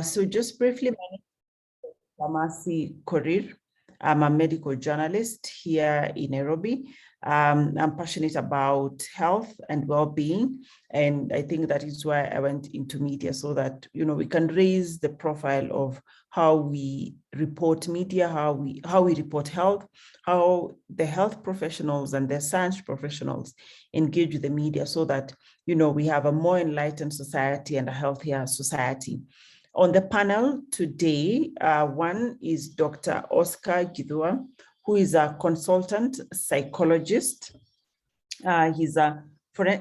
So just briefly, my name is Kamasi Korir. I'm a medical journalist here in Nairobi. I'm passionate about health and well-being, and I think that is why I went into media, so that we can raise the profile of how we report media, how we report health, how the health professionals and the science professionals engage with the media, so that we have a more enlightened society and a healthier society. On the panel today, one is Dr. Oscar Gidua, who is a consultant psychologist. He's a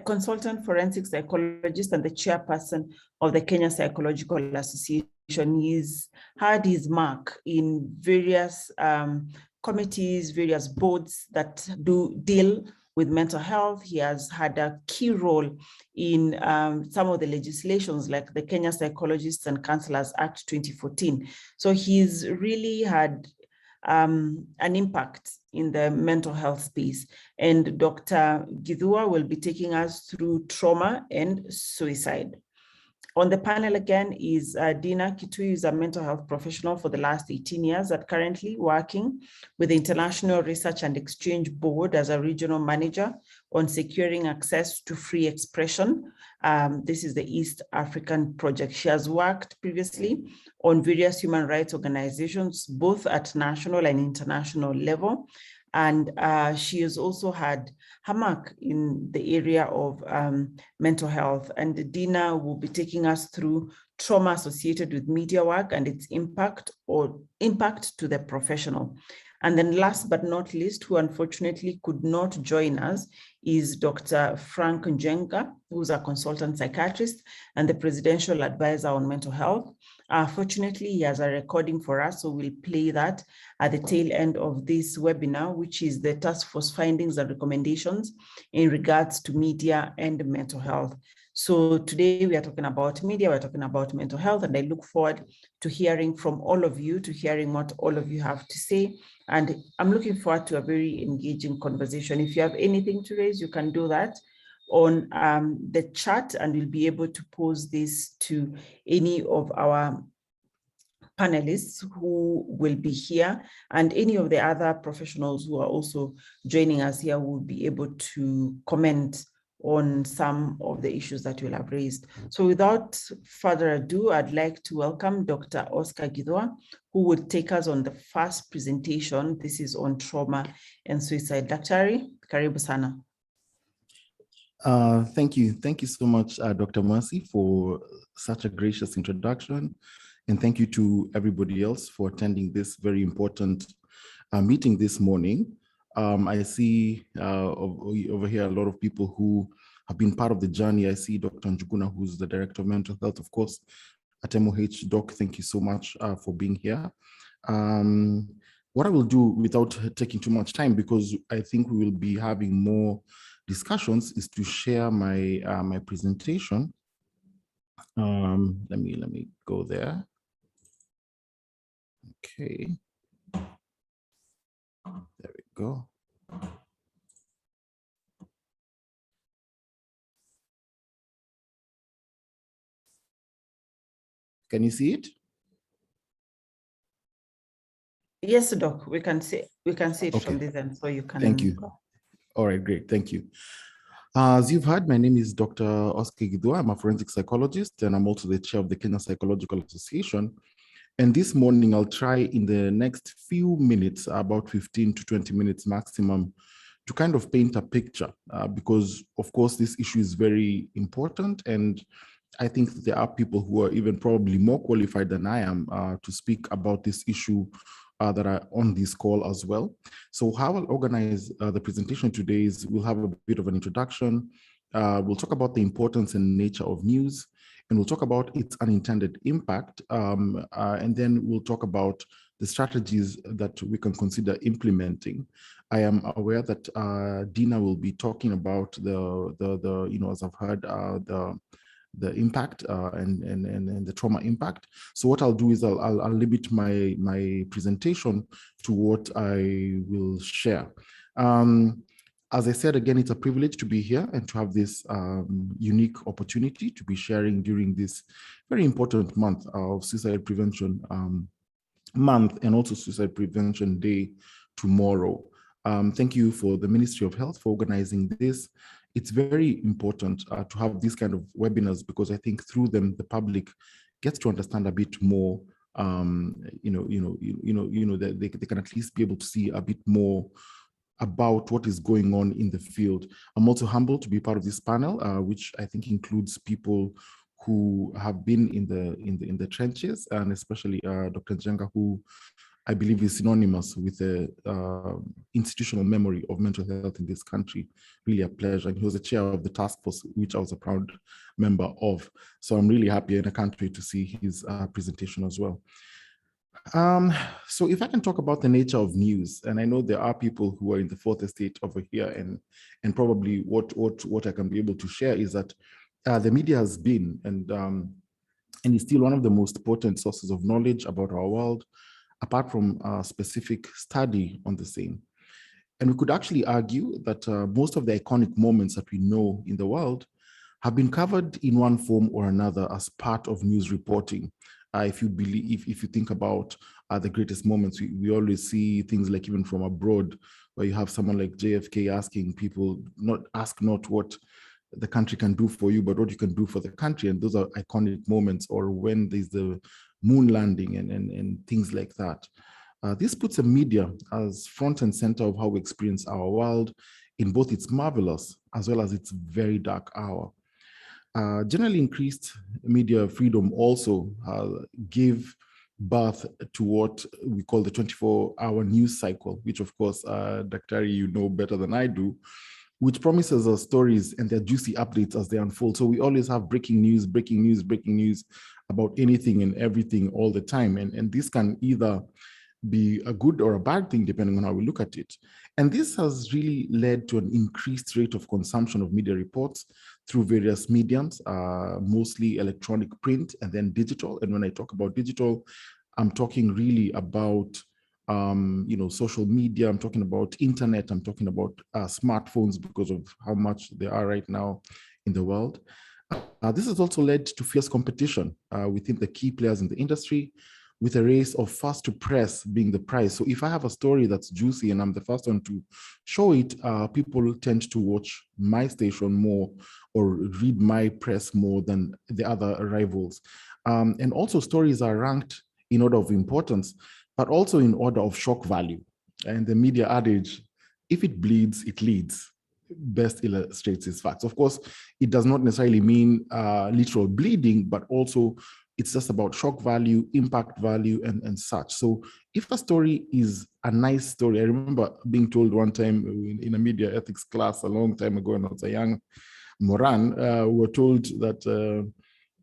consultant forensic psychologist and the chairperson of the Kenya Psychological Association. He's had his mark in various committees, various boards that do deal with mental health. He has had a key role in some of the legislations, like the Kenya Psychologists and Counselors Act 2014. So he's really had an impact in the mental health space. And Dr. Gidua will be taking us through trauma and suicide. On the panel again is Dina Kitui, who is a mental health professional for the last 18 years and currently working with the International Research and Exchange Board as a regional manager on securing access to free expression. This is the East African project. She has worked previously on various human rights organizations, both at national and international level. And she has also had her mark in the area of mental health. And Dina will be taking us through trauma associated with media work and its impact to the professional. And then last but not least, who unfortunately could not join us, is Dr. Frank Njenga, who's a consultant psychiatrist and the presidential advisor on mental health. Fortunately, he has a recording for us, so we'll play that at the tail end of this webinar, which is the Taskforce findings and recommendations in regards to media and mental health. So today we are talking about media, we're talking about mental health, and I look forward to hearing from all of you, to hearing what all of you have to say. And I'm looking forward to a very engaging conversation. If you have anything to raise, you can do that on the chat, and we'll be able to pose this to any of our panelists who will be here, and any of the other professionals who are also joining us here will be able to comment on some of the issues that we'll have raised. So without further ado, I'd like to welcome Dr. Oscar Gidua, who would take us on the first presentation. This is on trauma and suicide. Daktari, karibu sana. Thank you. Thank you so much, Dr. Mercy, for such a gracious introduction. And thank you to everybody else for attending this very important meeting this morning. I see over here a lot of people who have been part of the journey. I see Dr. Njuguna, who's the Director of Mental Health, of course, at MOH. Doc, thank you so much for being here. What I will do, without taking too much time, because I think we will be having more discussions, is to share my my presentation. Let me go there. Okay, there we go. Can you see it? Yes, Doc, we can see it from this end, so you can. Thank you. Go. All right, great, thank you. As you've heard, my name is Dr. Oscar Gidua. I'm a forensic psychologist, and I'm also the chair of the Kenya Psychological Association. And this morning, I'll try in the next few minutes, about 15 to 20 minutes maximum, to kind of paint a picture, because of course, this issue is very important. And I think there are people who are even probably more qualified than I am to speak about this issue that are on this call as well. So how I'll organize the presentation today is we'll have a bit of an introduction. We'll talk about the importance and nature of news, and we'll talk about its unintended impact. And then we'll talk about the strategies that we can consider implementing. I am aware that Dina will be talking about the as I've heard, the impact and the trauma impact. So what I'll do is I'll limit my presentation to what I will share. As I said, again, it's a privilege to be here and to have this unique opportunity to be sharing during this very important month of suicide prevention month, and also Suicide Prevention Day tomorrow. Thank you for the Ministry of Health for organizing this. It's very important to have these kind of webinars, because I think through them the public gets to understand a bit more. That they can at least be able to see a bit more about what is going on in the field. I'm also humbled to be part of this panel, which I think includes people who have been in the trenches, and especially Dr. Njenga, who I believe is synonymous with the institutional memory of mental health in this country. Really a pleasure. And he was the chair of the Taskforce, which I was a proud member of. So I'm really happy in the country to see his presentation as well. So if I can talk about the nature of news, and I know there are people who are in the fourth estate over here, and probably what I can be able to share is that the media has been and is still one of the most potent sources of knowledge about our world, apart from a specific study on the same. And we could actually argue that most of the iconic moments that we know in the world have been covered in one form or another as part of news reporting. If you think about the greatest moments, we always see things like, even from abroad, where you have someone like JFK asking people, not what the country can do for you, but what you can do for the country. And those are iconic moments. Or when there's the moon landing and things like that. This puts the media as front and center of how we experience our world, in both its marvelous as well as its very dark hour. Generally increased media freedom also give birth to what we call the 24-hour news cycle, which of course, Dr. you know better than I do, which promises us stories and their juicy updates as they unfold. So we always have breaking news about anything and everything all the time. And this can either be a good or a bad thing, depending on how we look at it. And this has really led to an increased rate of consumption of media reports through various mediums, mostly electronic print and then digital. And when I talk about digital, I'm talking really about social media. I'm talking about internet. I'm talking about smartphones, because of how much they are right now in the world. This has also led to fierce competition within the key players in the industry, with a race of fast to press being the prize. So if I have a story that's juicy and I'm the first one to show it, people tend to watch my station more or read my press more than the other rivals. And also stories are ranked in order of importance, but also in order of shock value. And the media adage, if it bleeds, it leads, best illustrates its facts. Of course, it does not necessarily mean literal bleeding, but also it's just about shock value, impact value, and such. So if a story is a nice story, I remember being told one time in a media ethics class a long time ago, when I was a young Moran, we were told that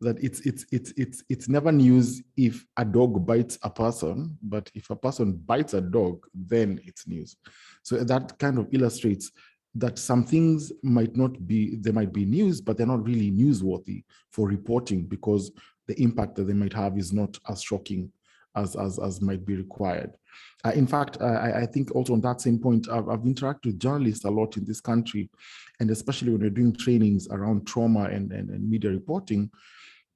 it's never news if a dog bites a person, but if a person bites a dog, then it's news. So that kind of illustrates that some things might be news, but they're not really newsworthy for reporting, because the impact that they might have is not as shocking as might be required. In fact, I think also on that same point, I've interacted with journalists a lot in this country, and especially when we're doing trainings around trauma and media reporting.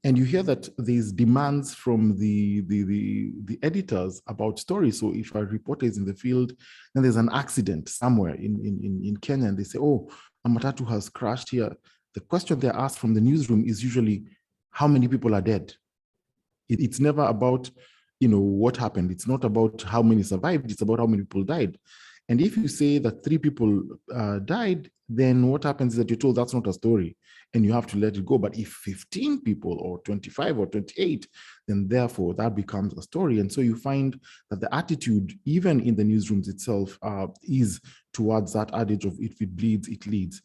And you hear that there's demands from the editors about stories. So if a reporter is in the field, then there's an accident somewhere in Kenya, and they say, oh, a matatu has crashed here. The question they're asked from the newsroom is usually, how many people are dead? It's never about, what happened. It's not about how many survived. It's about how many people died. And if you say that 3 people died, then what happens is that you're told that's not a story and you have to let it go. But if 15 people or 25 or 28, then therefore that becomes a story. And so you find that the attitude, even in the newsrooms itself, is towards that adage of if it bleeds, it leads.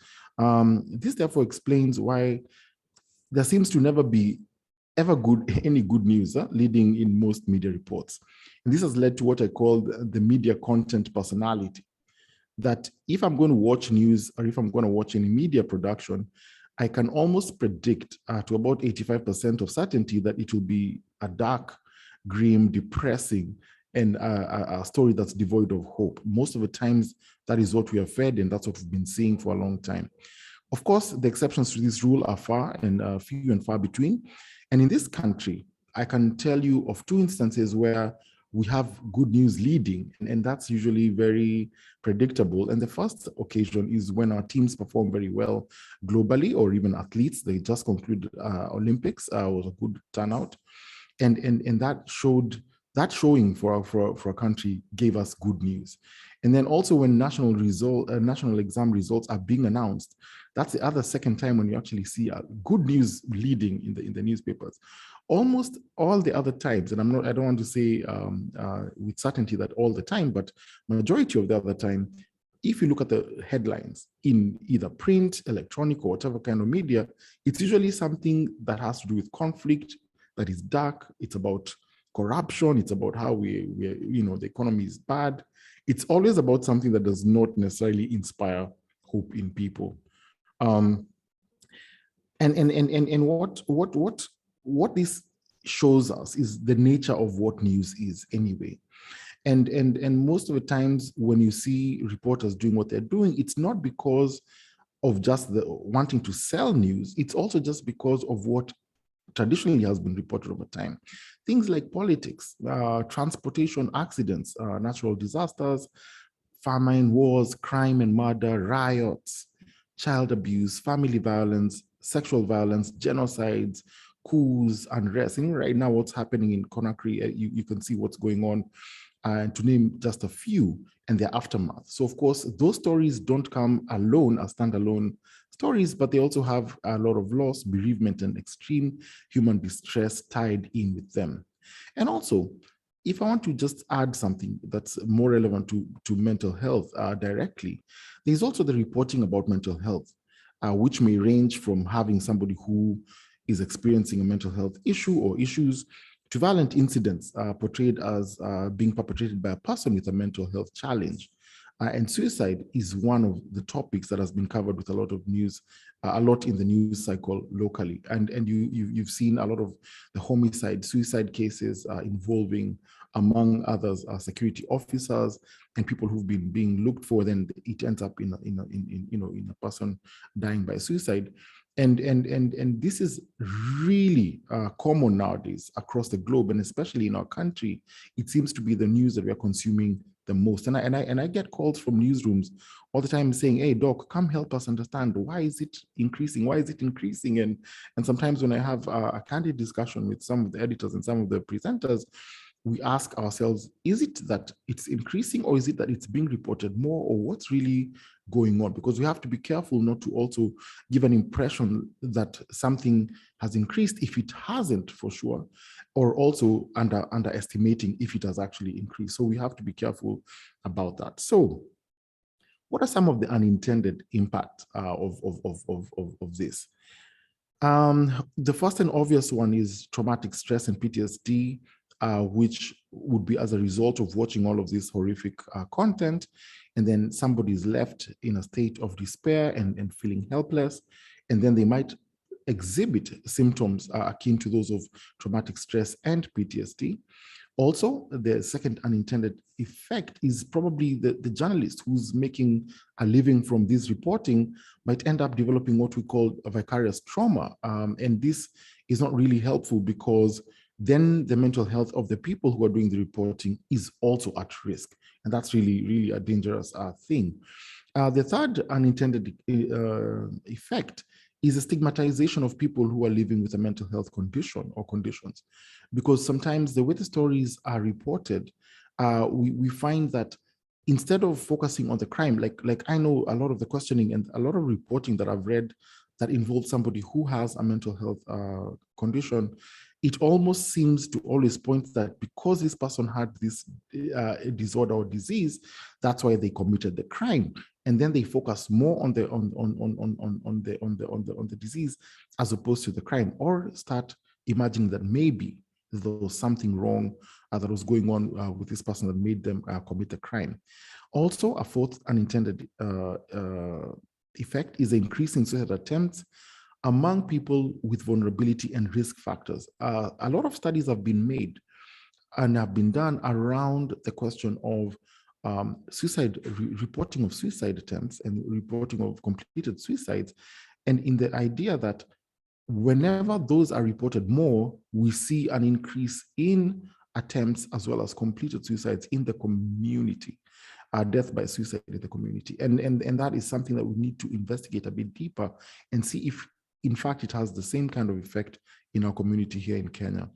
This therefore explains why there seems to never be any good news leading in most media reports. And this has led to what I call the media content personality, that if I'm going to watch news or if I'm going to watch any media production, I can almost predict to about 85% of certainty that it will be a dark, grim, depressing, and a story that's devoid of hope. Most of the times, that is what we are fed, and that's what we've been seeing for a long time. Of course, the exceptions to this rule are few and far between. And in this country, I can tell you of two instances where we have good news leading, and that's usually very predictable. And the first occasion is when our teams perform very well globally, or even athletes. They just concluded Olympics, was a good turnout. And that showing for a country gave us good news. And then also when national exam results are being announced, that's the other second time when you actually see good news leading in the newspapers. Almost all the other times, and I don't want to say with certainty that all the time, but majority of the other time, if you look at the headlines in either print, electronic, or whatever kind of media, it's usually something that has to do with conflict, that is dark. It's about corruption. It's about how the economy is bad. It's always about something that does not necessarily inspire hope in people. And what this shows us is the nature of what news is anyway. And most of the times when you see reporters doing what they're doing, it's not because of just the wanting to sell news. It's also just because of what traditionally has been reported over time. Things like politics, transportation accidents, natural disasters, famine, wars, crime and murder, riots, child abuse, family violence, sexual violence, genocides, coups, unrest. And right now, what's happening in Conakry, you can see what's going on, and to name just a few, and their aftermath. So of course, those stories don't come alone as standalone stories, but they also have a lot of loss, bereavement, and extreme human distress tied in with them. And also, if I want to just add something that's more relevant to mental health directly, there's also the reporting about mental health, which may range from having somebody who is experiencing a mental health issue or issues to violent incidents portrayed as being perpetrated by a person with a mental health challenge. And suicide is one of the topics that has been covered with a lot of news, a lot in the news cycle locally. And you've seen a lot of the homicide, suicide cases involving, among others, security officers and people who've been being looked for. Then it ends up in a person dying by suicide. And this is really common nowadays across the globe, and especially in our country. It seems to be the news that we are consuming the most. And I get calls from newsrooms all the time saying, "Hey, doc, come help us understand, why is it increasing? Why is it increasing?" And sometimes when I have a candid discussion with some of the editors and some of the presenters, we ask ourselves, is it that it's increasing, or is it that it's being reported more, or what's really going on? Because we have to be careful not to also give an impression that something has increased if it hasn't, for sure, or also underestimating if it has actually increased. So we have to be careful about that. So what are some of the unintended impact of this? The first and obvious one is traumatic stress and PTSD, which would be as a result of watching all of this horrific content. And then somebody is left in a state of despair and feeling helpless. And then they might exhibit symptoms akin to those of traumatic stress and PTSD. Also, the second unintended effect is probably the journalist who's making a living from this reporting might end up developing what we call a vicarious trauma. And this is not really helpful, because then the mental health of the people who are doing the reporting is also at risk. And that's really, really a dangerous thing. The third unintended effect is a stigmatization of people who are living with a mental health condition or conditions. Because sometimes the way the stories are reported, we find that instead of focusing on the crime, like I know a lot of the questioning and a lot of reporting that I've read that involves somebody who has a mental health condition, it almost seems to always point that because this person had this disorder or disease, that's why they committed the crime. And then they focus more on the disease as opposed to the crime, or start imagining that maybe there was something wrong that was going on with this person that made them commit a crime. Also, a fourth unintended effect is the increase in suicide attempts among people with vulnerability and risk factors. A lot of studies have been made and have been done around the question of reporting of suicide attempts and reporting of completed suicides, and in the idea that whenever those are reported more, we see an increase in attempts as well as completed suicides in the community, death by suicide in the community. And that is something that we need to investigate a bit deeper and see if, in fact, it has the same kind of effect in our community here in Kenya.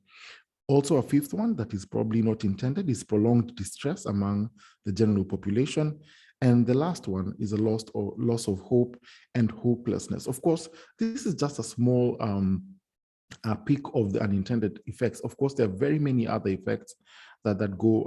Also, a fifth one that is probably not intended is prolonged distress among the general population. And the last one is a loss of hope and hopelessness. Of course, this is just a small peak of the unintended effects. Of course, there are very many other effects that go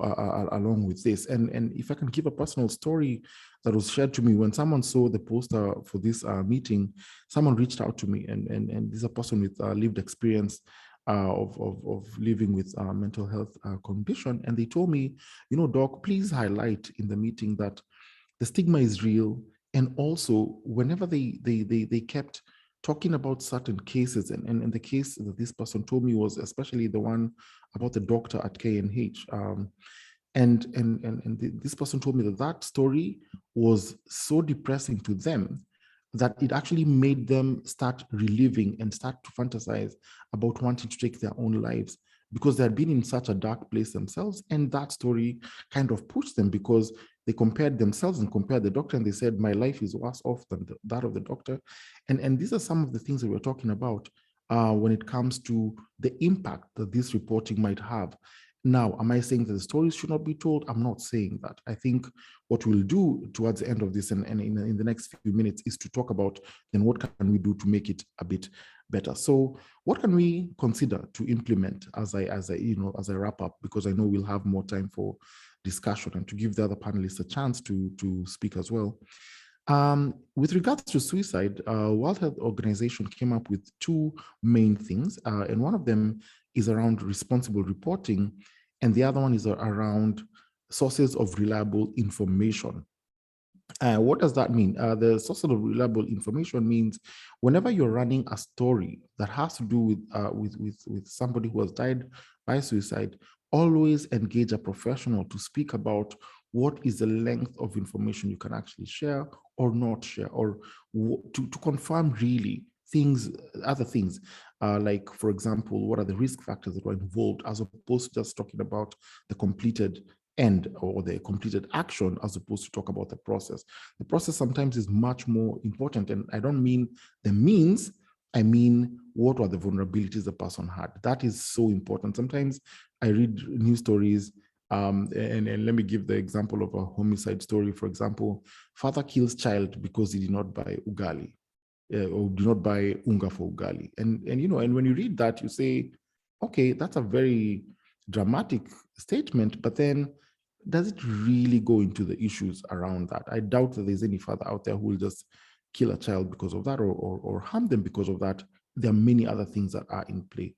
along with this. And if I can give a personal story that was shared to me, when someone saw the poster for this meeting, someone reached out to me, and this is a person with lived experience of living with mental health condition. And they told me, Doc, please highlight in the meeting that the stigma is real. And also, whenever they kept talking about certain cases, and the case that this person told me was especially the one about the doctor at KNH. This person told me that story was so depressing to them that it actually made them start reliving and start to fantasize about wanting to take their own lives, because they had been in such a dark place themselves. And that story kind of pushed them, because they compared themselves and compared the doctor, and they said, my life is worse off than that of the doctor. And these are some of the things that we're talking about when it comes to the impact that this reporting might have. Now, am I saying that the stories should not be told? I'm not saying that. I think what we'll do towards the end of this and in the next few minutes is to talk about then what can we do to make it a bit better. So what can we consider to implement as I wrap up, because I know we'll have more time for discussion and to give the other panelists a chance to speak as well. With regards to suicide, World Health Organization came up with two main things, and one of them is around responsible reporting, and the other one is around sources of reliable information. What does that mean? The sources of reliable information means whenever you're running a story that has to do with somebody who has died by suicide, always engage a professional to speak about what is the length of information you can actually share or not share, or to confirm really other things, like, for example, what are the risk factors that are involved, as opposed to just talking about the completed end or the completed action, as opposed to talk about the process. The process sometimes is much more important, and I don't mean the means, I mean what are the vulnerabilities the person had. That is so important. Sometimes I read news stories, and let me give the example of a homicide story. For example, father kills child because he did not buy ugali. Or do not buy unga for ugali. And when you read that, you say, okay, that's a very dramatic statement, but then does it really go into the issues around that? I doubt that there's any father out there who will just kill a child because of that, or harm them because of that. There are many other things that are in play.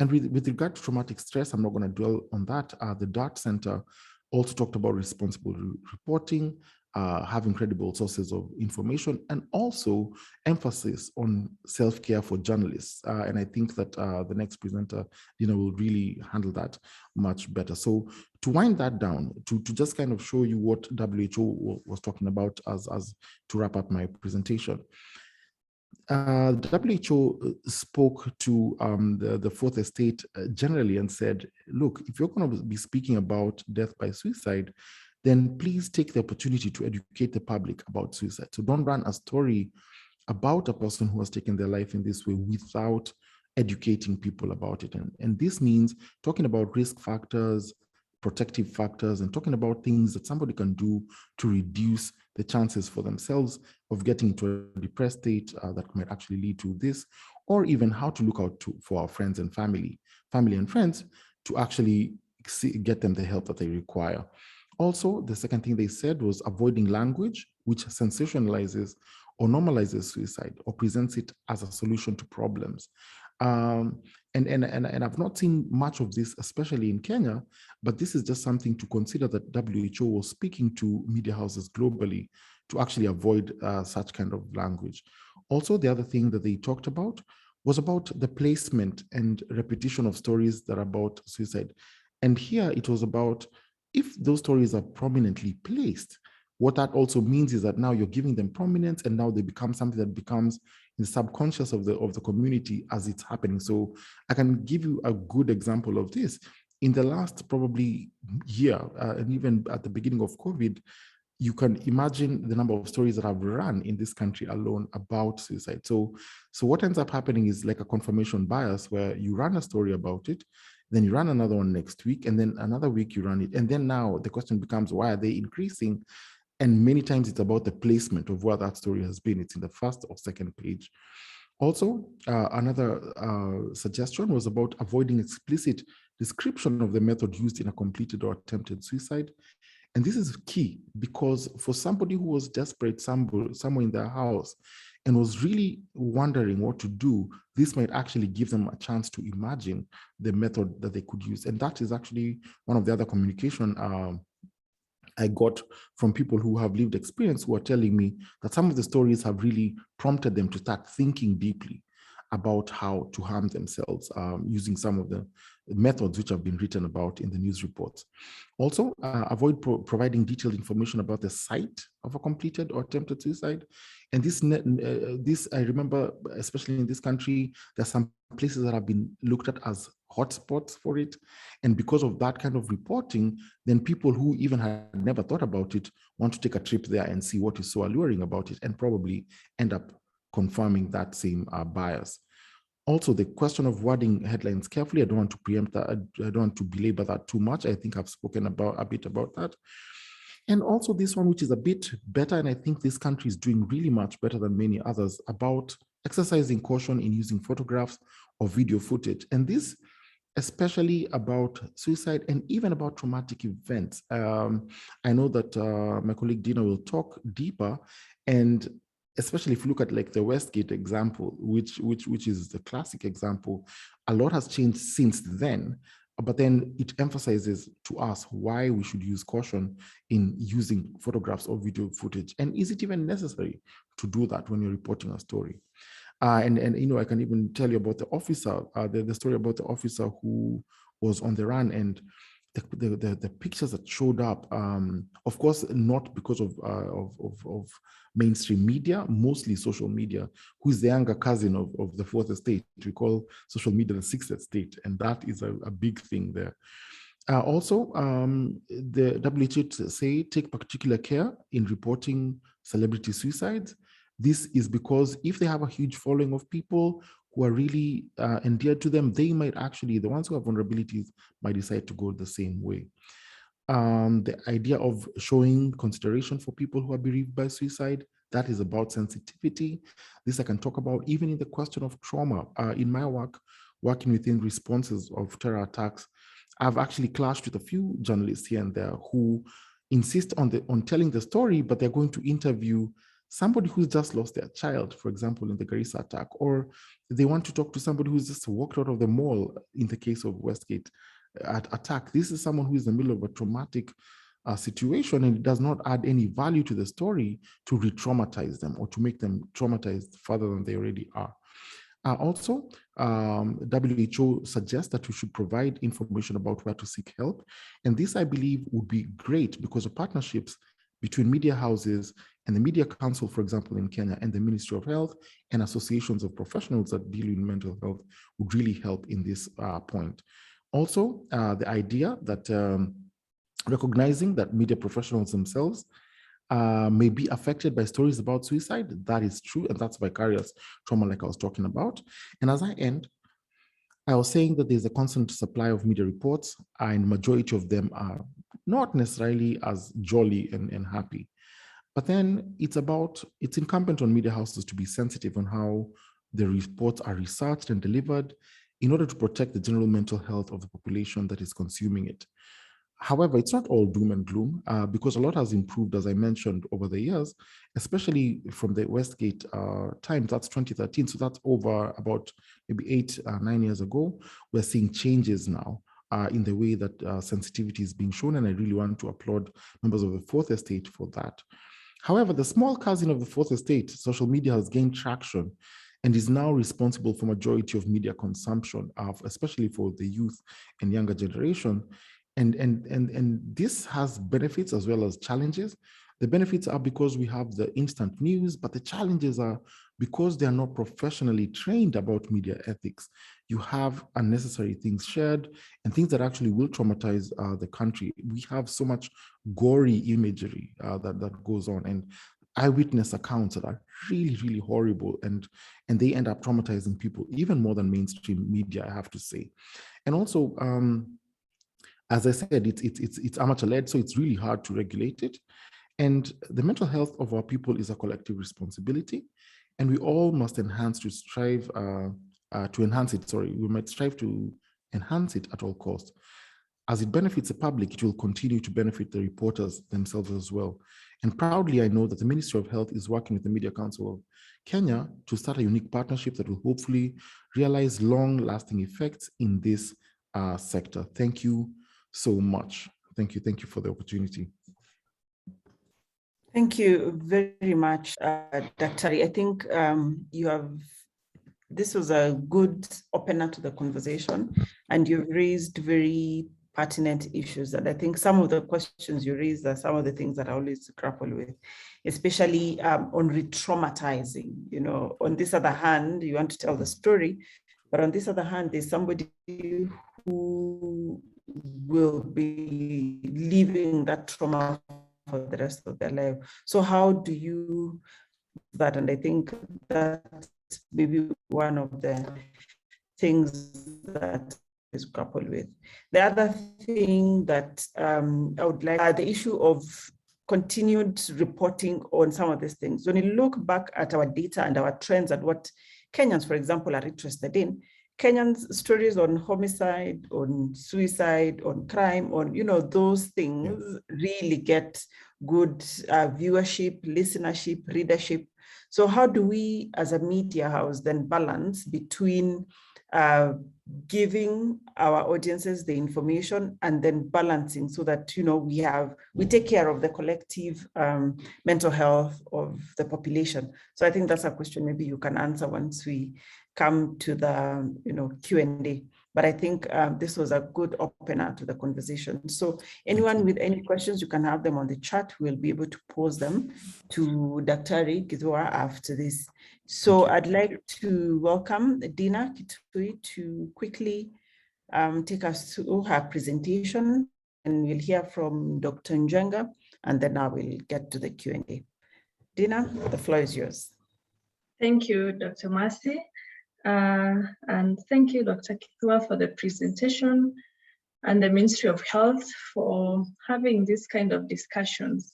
And with regard to traumatic stress, I'm not going to dwell on that. The DART Center also talked about responsible reporting, having credible sources of information, and also emphasis on self-care for journalists. And I think that the next presenter, will really handle that much better. So to wind that down, to just kind of show you what WHO was talking about as to wrap up my presentation. WHO spoke to the fourth estate generally and said, look, if you're going to be speaking about death by suicide, then please take the opportunity to educate the public about suicide. So don't run a story about a person who has taken their life in this way without educating people about it. And this means talking about risk factors, protective factors, and talking about things that somebody can do to reduce the chances for themselves of getting into a depressed state that might actually lead to this, or even how to look out for our friends and family and friends to actually get them the help that they require. Also, the second thing they said was avoiding language which sensationalizes or normalizes suicide or presents it as a solution to problems. And I've not seen much of this, especially in Kenya, but this is just something to consider, that WHO was speaking to media houses globally to actually avoid such kind of language. Also, the other thing that they talked about was about the placement and repetition of stories that are about suicide. And here it was about, if those stories are prominently placed, what that also means is that now you're giving them prominence, and now they become something that becomes in the subconscious of the community as it's happening. So I can give you a good example of this. In the last probably year, and even at the beginning of COVID, you can imagine the number of stories that have run in this country alone about suicide. So what ends up happening is like a confirmation bias, where you run a story about it, then you run another one next week, and then another week you run it. And then now the question becomes, why are they increasing? And many times it's about the placement of where that story has been. It's in the first or second page. Also, another suggestion was about avoiding explicit description of the method used in a completed or attempted suicide. And this is key, because for somebody who was desperate somewhere in their house and was really wondering what to do, this might actually give them a chance to imagine the method that they could use. And that is actually one of the other communication I got from people who have lived experience, who are telling me that some of the stories have really prompted them to start thinking deeply about how to harm themselves using some of the methods which have been written about in the news reports. Also, avoid providing detailed information about the site of a completed or attempted suicide. And this I remember, especially in this country, there's some places that have been looked at as hotspots for it. And because of that kind of reporting, then people who even had never thought about it want to take a trip there and see what is so alluring about it, and probably end up confirming that same bias. Also, the question of wording headlines carefully, I don't want to preempt that. I don't want to belabor that too much. I think I've spoken a bit about that. And also this one, which is a bit better, and I think this country is doing really much better than many others, about exercising caution in using photographs or video footage. And this especially about suicide and even about traumatic events. I know that my colleague Dina will talk deeper, and especially if you look at like the Westgate example, which is the classic example, a lot has changed since then. But then it emphasizes to us why we should use caution in using photographs or video footage. And is it even necessary to do that when you're reporting a story? And you know, I can even tell you about the officer, the story about the officer who was on the run, and the pictures that showed up, of course, not because of mainstream media, mostly social media, who's the younger cousin of the fourth estate. We call social media the sixth estate, and that is a big thing there. Also, the WHO say take particular care in reporting celebrity suicides. This is because if they have a huge following of people who are really endeared to them, they might actually, the ones who have vulnerabilities, might decide to go the same way. The idea of showing consideration for people who are bereaved by suicide, that is about sensitivity. This I can talk about even in the question of trauma. In my work, working within responses of terror attacks, I've actually clashed with a few journalists here and there who insist on telling the story, but they're going to interview somebody who's just lost their child, for example, in the Garissa attack, or they want to talk to somebody who's just walked out of the mall in the case of Westgate attack. This is someone who is in the middle of a traumatic situation, and it does not add any value to the story to re-traumatize them or to make them traumatized further than they already are. Also, WHO suggests that we should provide information about where to seek help. And this, I believe, would be great because of partnerships between media houses and the Media Council, for example, in Kenya, and the Ministry of Health and associations of professionals that deal in mental health would really help in this point. Also, the idea that recognizing that media professionals themselves may be affected by stories about suicide. That is true, and that's vicarious trauma like I was talking about. And as I end, I was saying that there's a constant supply of media reports, and majority of them are not necessarily as jolly and happy. But then it's incumbent on media houses to be sensitive on how the reports are researched and delivered in order to protect the general mental health of the population that is consuming it. However, it's not all doom and gloom because a lot has improved, as I mentioned, over the years, especially from the Westgate time. That's 2013. So that's over about maybe 9 years ago. We're seeing changes now in the way that sensitivity is being shown. And I really want to applaud members of the Fourth Estate for that. However, the small cousin of the Fourth Estate, social media, has gained traction. and is now responsible for majority of media consumption, especially for the youth and younger generation. And this has benefits as well as challenges. The benefits are because we have the instant news, but the challenges are because they are not professionally trained about media ethics. You have unnecessary things shared and things that actually will traumatize the country. We have so much gory imagery that goes on, and eyewitness accounts that are really, really horrible, and they end up traumatizing people even more than mainstream media, I have to say. And also, as I said, it's amateur-led, so it's really hard to regulate it. And the mental health of our people is a collective responsibility, and we all must enhance to strive to enhance it. Sorry, we might strive to enhance it at all costs. As it benefits the public, it will continue to benefit the reporters themselves as well. And proudly, I know that the Ministry of Health is working with the Media Council of Kenya to start a unique partnership that will hopefully realize long-lasting effects in this sector. Thank you so much. Thank you for the opportunity. Thank you very much, Dr. I think this was a good opener to the conversation, and you've raised very pertinent issues. And I think some of the questions you raised are some of the things that I always grapple with, especially on re-traumatizing. You know, on this other hand, you want to tell the story, but on this other hand, there's somebody who will be living that trauma for the rest of their life. So how do you do that? And I think that's maybe one of the things that is grappled with. The other thing that I would like, the issue of continued reporting on some of these things. When you look back at our data and our trends and what Kenyans, for example, are interested in, Kenyans' stories on homicide, on suicide, on crime, on, you know, those things really get good viewership, listenership, readership. So how do we as a media house then balance between giving our audiences the information and then balancing so that, you know, we take care of the collective mental health of the population? So I think that's a question maybe you can answer once we come to the, you know, Q&A. But I think this was a good opener to the conversation. So anyone with any questions, you can have them on the chat. We'll be able to pose them to Dr. Githua after this. So I'd like to welcome Dina Kitui to quickly take us through her presentation, and we'll hear from Dr. Njenga, and then I will get to the Q&A. Dina, the floor is yours. Thank you, Dr. Mercy. And thank you, Dr. Githua, for the presentation, and the Ministry of Health for having this kind of discussions.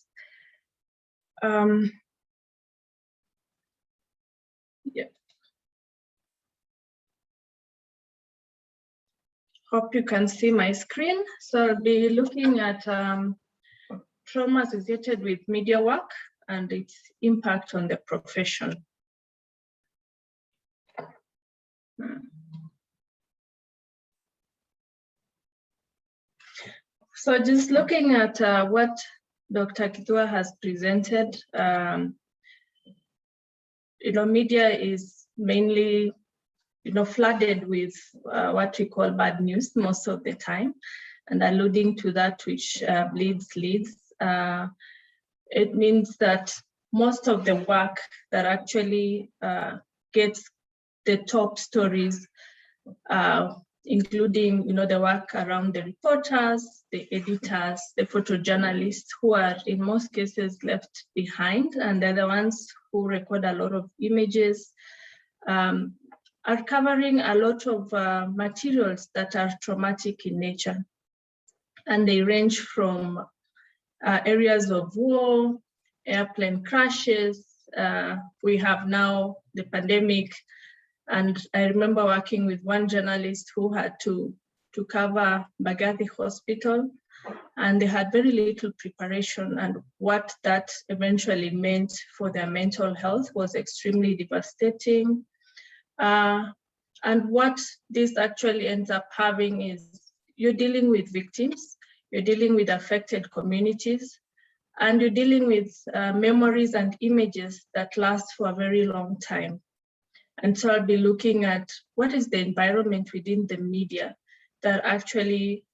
Hope you can see my screen. So I'll be looking at trauma associated with media work and its impact on the profession. So just looking at what Dr. Githua has presented, you know, media is mainly, you know, flooded with what we call bad news most of the time, and alluding to that which leads. It means that most of the work that actually gets the top stories, including, you know, the work around the reporters, the editors, the photojournalists, who are in most cases left behind, and they're the ones who record a lot of images, are covering a lot of materials that are traumatic in nature. And they range from areas of war, airplane crashes. We have now the pandemic. And I remember working with one journalist who had to cover Bagathi Hospital, and they had very little preparation, and what that eventually meant for their mental health was extremely devastating. And what this actually ends up having is you're dealing with victims, you're dealing with affected communities, and you're dealing with memories and images that last for a very long time. And so I'll be looking at what is the environment within the media that actually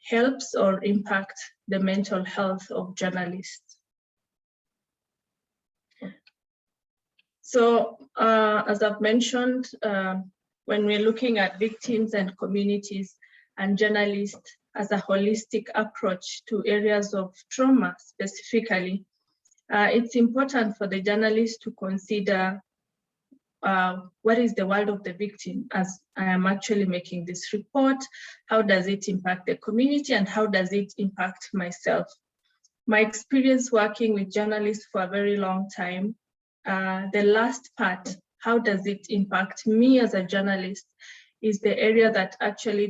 helps or impacts the mental health of journalists. So as I've mentioned, when we're looking at victims and communities and journalists as a holistic approach to areas of trauma specifically, it's important for the journalist to consider what is the world of the victim as I am actually making this report. How does it impact the community and how does it impact myself? My experience working with journalists for a very long time, the last part, how does it impact me as a journalist, is the area that actually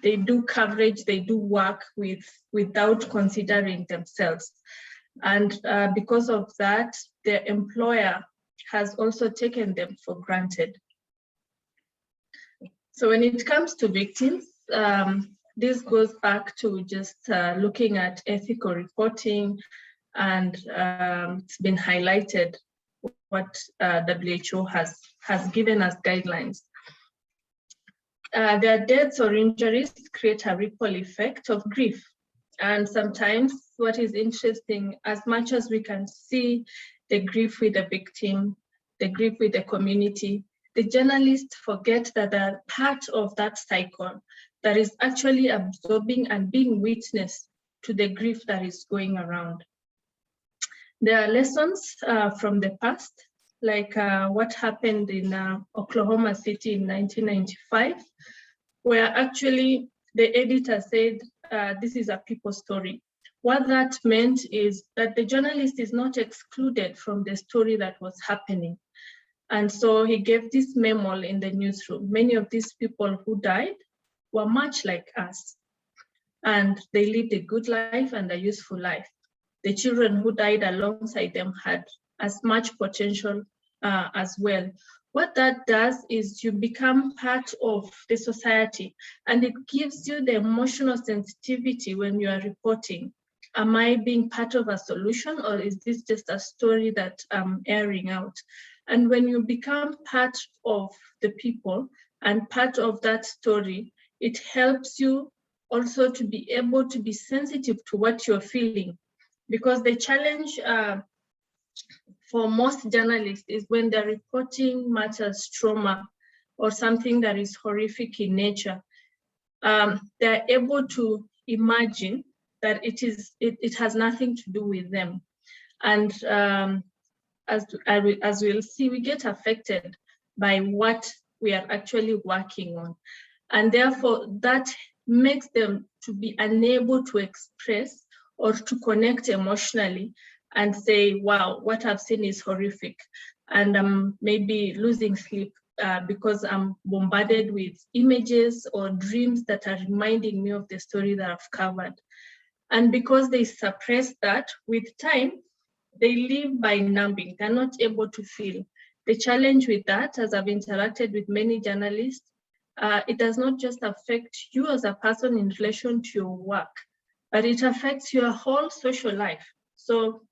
they do coverage, they do work without considering themselves. And because of that, their employer has also taken them for granted. So when it comes to victims, this goes back to just looking at ethical reporting, and it's been highlighted what WHO has given us guidelines. Their deaths or injuries create a ripple effect of grief. And sometimes what is interesting, as much as we can see the grief with the victim, the grief with the community, the journalists forget that they're part of that cycle that is actually absorbing and being witness to the grief that is going around. There are lessons from the past, like what happened in Oklahoma City in 1995, where actually the editor said, this is a people story. What that meant is that the journalist is not excluded from the story that was happening. And so he gave this memo in the newsroom. Many of these people who died were much like us, and they lived a good life and a useful life. The children who died alongside them had as much potential as well. What that does is you become part of the society, and it gives you the emotional sensitivity when you are reporting. Am I being part of a solution, or is this just a story that I'm airing out? And when you become part of the people and part of that story, it helps you also to be able to be sensitive to what you're feeling. Because the challenge for most journalists is when they're reporting matters, trauma, or something that is horrific in nature, they're able to imagine that it has nothing to do with them. And as we'll see, we get affected by what we are actually working on. And therefore, that makes them to be unable to express or to connect emotionally and say, wow, what I've seen is horrific. And I'm maybe losing sleep because I'm bombarded with images or dreams that are reminding me of the story that I've covered. And because they suppress that, with time, they live by numbing. They're not able to feel. The challenge with that, as I've interacted with many journalists, it does not just affect you as a person in relation to your work, but it affects your whole social life. So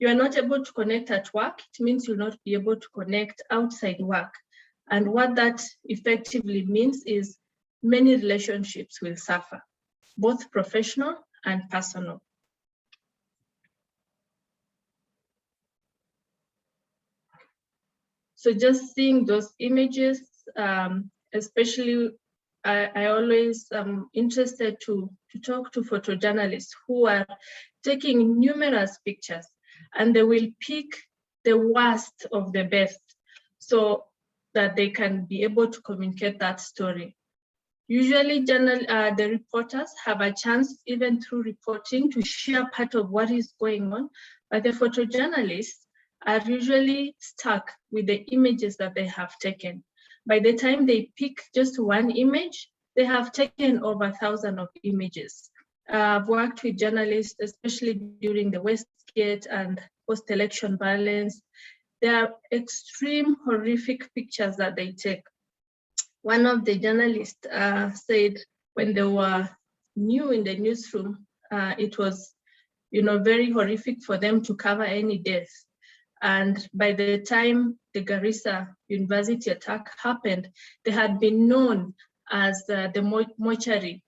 you are not able to connect at work, it means you'll not be able to connect outside work. And what that effectively means is many relationships will suffer, both professional and personal. So just seeing those images, especially I always am interested to talk to photojournalists who are taking numerous pictures, and they will pick the worst of the best so that they can be able to communicate that story. Usually the reporters have a chance, even through reporting, to share part of what is going on, but the photojournalists are usually stuck with the images that they have taken. By the time they pick just one image, they have taken over 1,000 of images. I've worked with journalists, especially during the Westgate and post-election violence. There are extreme horrific pictures that they take. One of the journalists said when they were new in the newsroom, it was very horrific for them to cover any death. And by the time the Garissa University attack happened, they had been known as the mortuary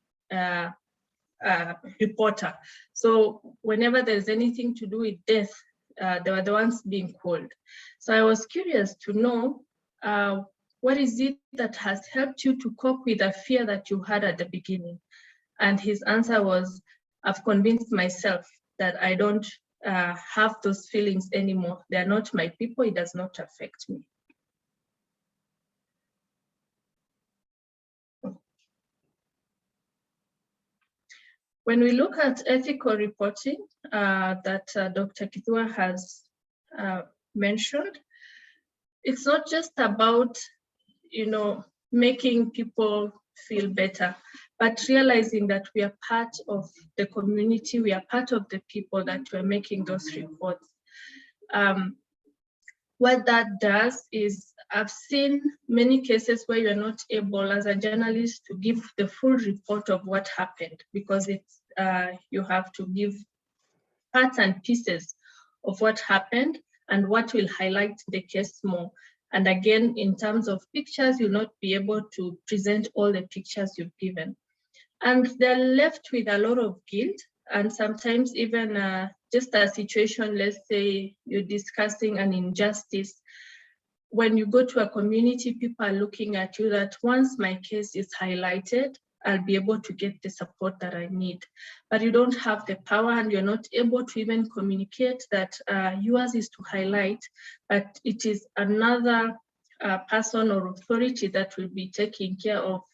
reporter. So whenever there's anything to do with death, they were the ones being called. So I was curious to know what is it that has helped you to cope with the fear that you had at the beginning? And his answer was, I've convinced myself that I don't have those feelings anymore. They're not my people, it does not affect me. When we look at ethical reporting that Dr. Kithua has mentioned, it's not just about, making people feel better, but realizing that we are part of the community, we are part of the people that we're making those reports. What that does is, I've seen many cases where you're not able as a journalist to give the full report of what happened, because it's you have to give parts and pieces of what happened and what will highlight the case more. And again, in terms of pictures, you'll not be able to present all the pictures you've given. And they're left with a lot of guilt, and sometimes even just a situation, let's say you're discussing an injustice. When you go to a community, people are looking at you that once my case is highlighted, I'll be able to get the support that I need. But you don't have the power, and you're not able to even communicate that yours is to highlight, but it is another person or authority that will be taking care of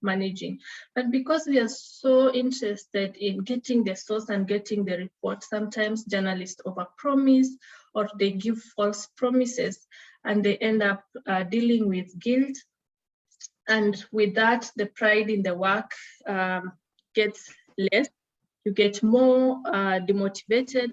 managing. But because we are so interested in getting the source and getting the report, sometimes journalists overpromise or they give false promises, and they end up dealing with guilt. And with that, the pride in the work gets less. You get more demotivated.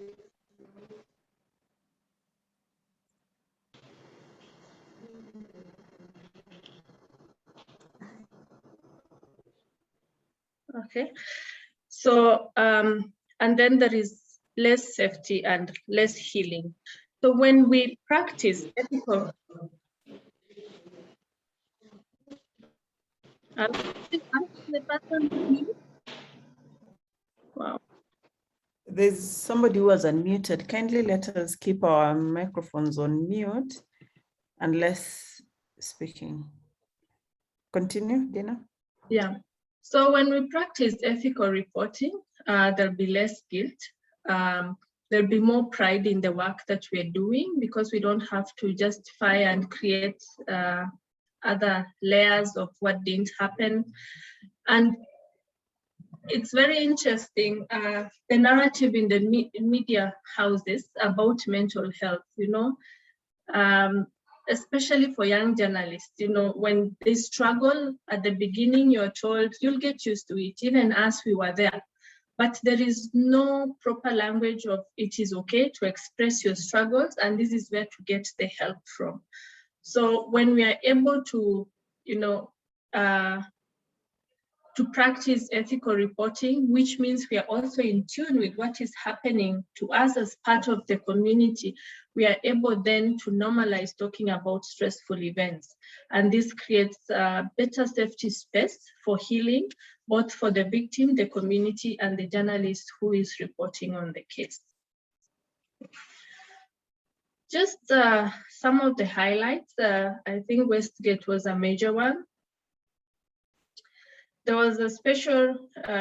Okay, so and then there is less safety and less healing. So when we practice ethical, wow. There's somebody who was unmuted. Kindly let us keep our microphones on mute unless speaking. Continue, Dina. Yeah. So when we practice ethical reporting, there'll be less guilt. There'll be more pride in the work that we're doing, because we don't have to justify and create other layers of what didn't happen. And it's very interesting, the narrative in the media houses about mental health, especially for young journalists, when they struggle at the beginning, you're told you'll get used to it. Even as we were there, but there is no proper language of it is okay to express your struggles, and this is where to get the help from. So when we are able to, to practice ethical reporting, which means we are also in tune with what is happening to us as part of the community, we are able then to normalize talking about stressful events. And this creates a better safety space for healing, both for the victim, the community, and the journalist who is reporting on the case. Just some of the highlights. I think Westgate was a major one. There was a special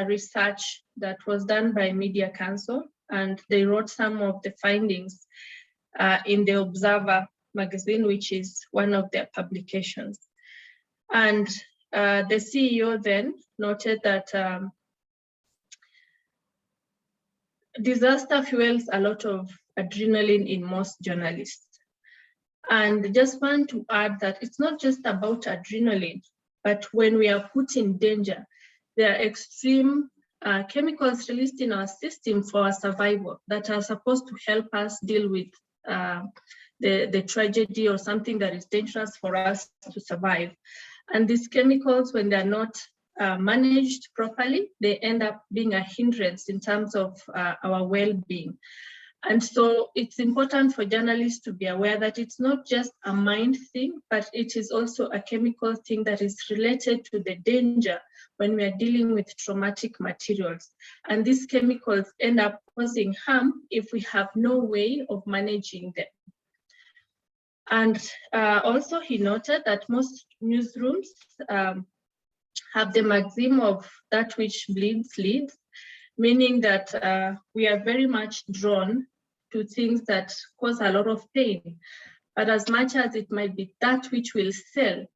research that was done by Media Council, and they wrote some of the findings in the Observer magazine, which is one of their publications. And the CEO then noted that disaster fuels a lot of adrenaline in most journalists. And just want to add that it's not just about adrenaline, but when we are put in danger, there are extreme chemicals released in our system for our survival that are supposed to help us deal with the tragedy or something that is dangerous for us to survive. And these chemicals, when they're not managed properly, they end up being a hindrance in terms of our well-being. And so it's important for journalists to be aware that it's not just a mind thing, but it is also a chemical thing that is related to the danger when we are dealing with traumatic materials. And these chemicals end up causing harm if we have no way of managing them. And also he noted that most newsrooms have the maxim of that which bleeds leads, meaning that we are very much drawn to things that cause a lot of pain. But as much as it might be that which will sell,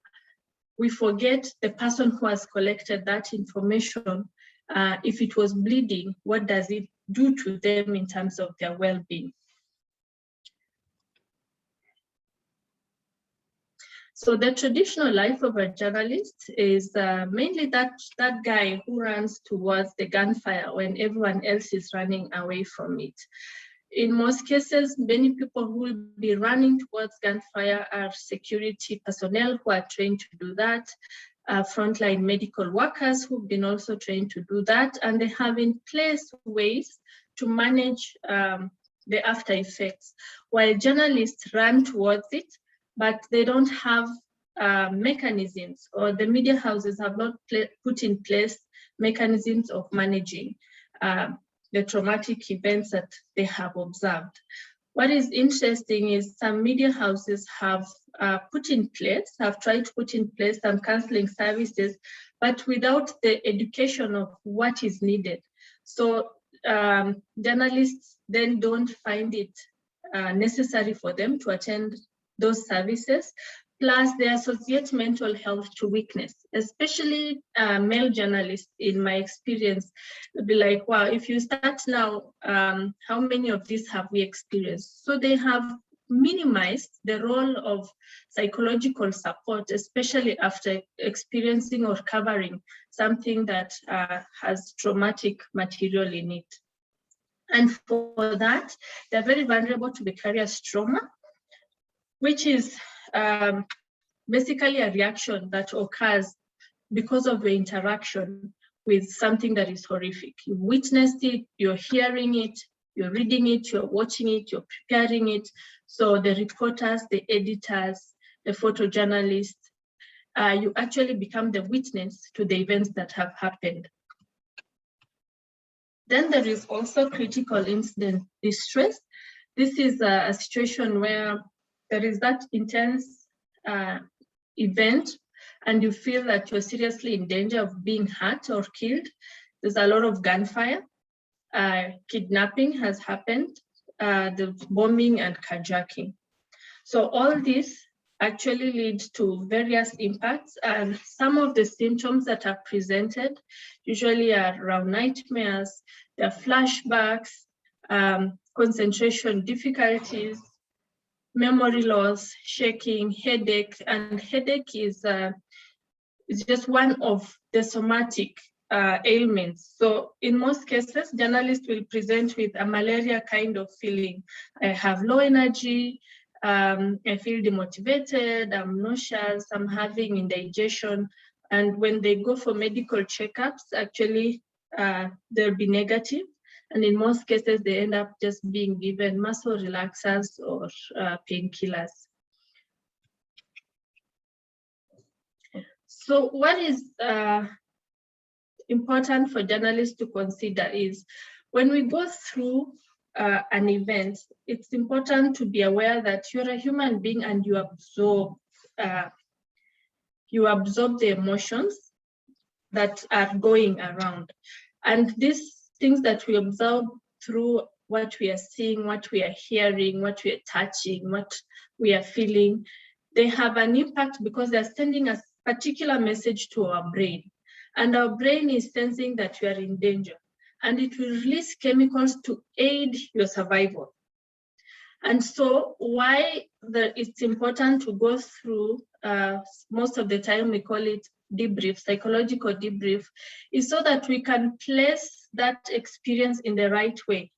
we forget the person who has collected that information. If it was bleeding, what does it do to them in terms of their well-being? So the traditional life of a journalist is mainly that guy who runs towards the gunfire when everyone else is running away from it. In most cases, many people who will be running towards gunfire are security personnel who are trained to do that, frontline medical workers who've been also trained to do that, and they have in place ways to manage the after effects, while journalists run towards it, but they don't have mechanisms, or the media houses have not put in place mechanisms of managing the traumatic events that they have observed. What is interesting is some media houses have tried to put in place some counseling services, but without the education of what is needed. So journalists then don't find it necessary for them to attend those services. Plus, they associate mental health to weakness, especially male journalists, in my experience. They'll be like, wow, if you start now, how many of these have we experienced? So they have minimized the role of psychological support, especially after experiencing or covering something that has traumatic material in it. And for that, they're very vulnerable to vicarious trauma, which is basically a reaction that occurs because of the interaction with something that is horrific. You witnessed it, you're hearing it, you're reading it, you're watching it, you're preparing it. So the reporters, the editors, the photojournalists, you actually become the witness to the events that have happened. Then there is also critical incident distress. This is a situation where there is that intense event and you feel that you're seriously in danger of being hurt or killed. There's a lot of gunfire, kidnapping has happened, the bombing and carjacking. So all this actually leads to various impacts, and some of the symptoms that are presented usually are around nightmares, there are flashbacks, concentration difficulties, memory loss, shaking, headache, and headache is just one of the somatic ailments. So in most cases, journalists will present with a malaria kind of feeling. I have low energy, I feel demotivated, I'm nauseous, I'm having indigestion. And when they go for medical checkups, actually they'll be negative. And in most cases, they end up just being given muscle relaxers or painkillers. So what is important for journalists to consider is when we go through an event, it's important to be aware that you're a human being and you absorb the emotions that are going around. And these things that we observe through what we are seeing, what we are hearing, what we are touching, what we are feeling, they have an impact because they're sending a particular message to our brain. And our brain is sensing that you are in danger. And it will release chemicals to aid your survival. And so why it's important to go through, most of the time we call it debrief, psychological debrief, is so that we can place that experience in the right way.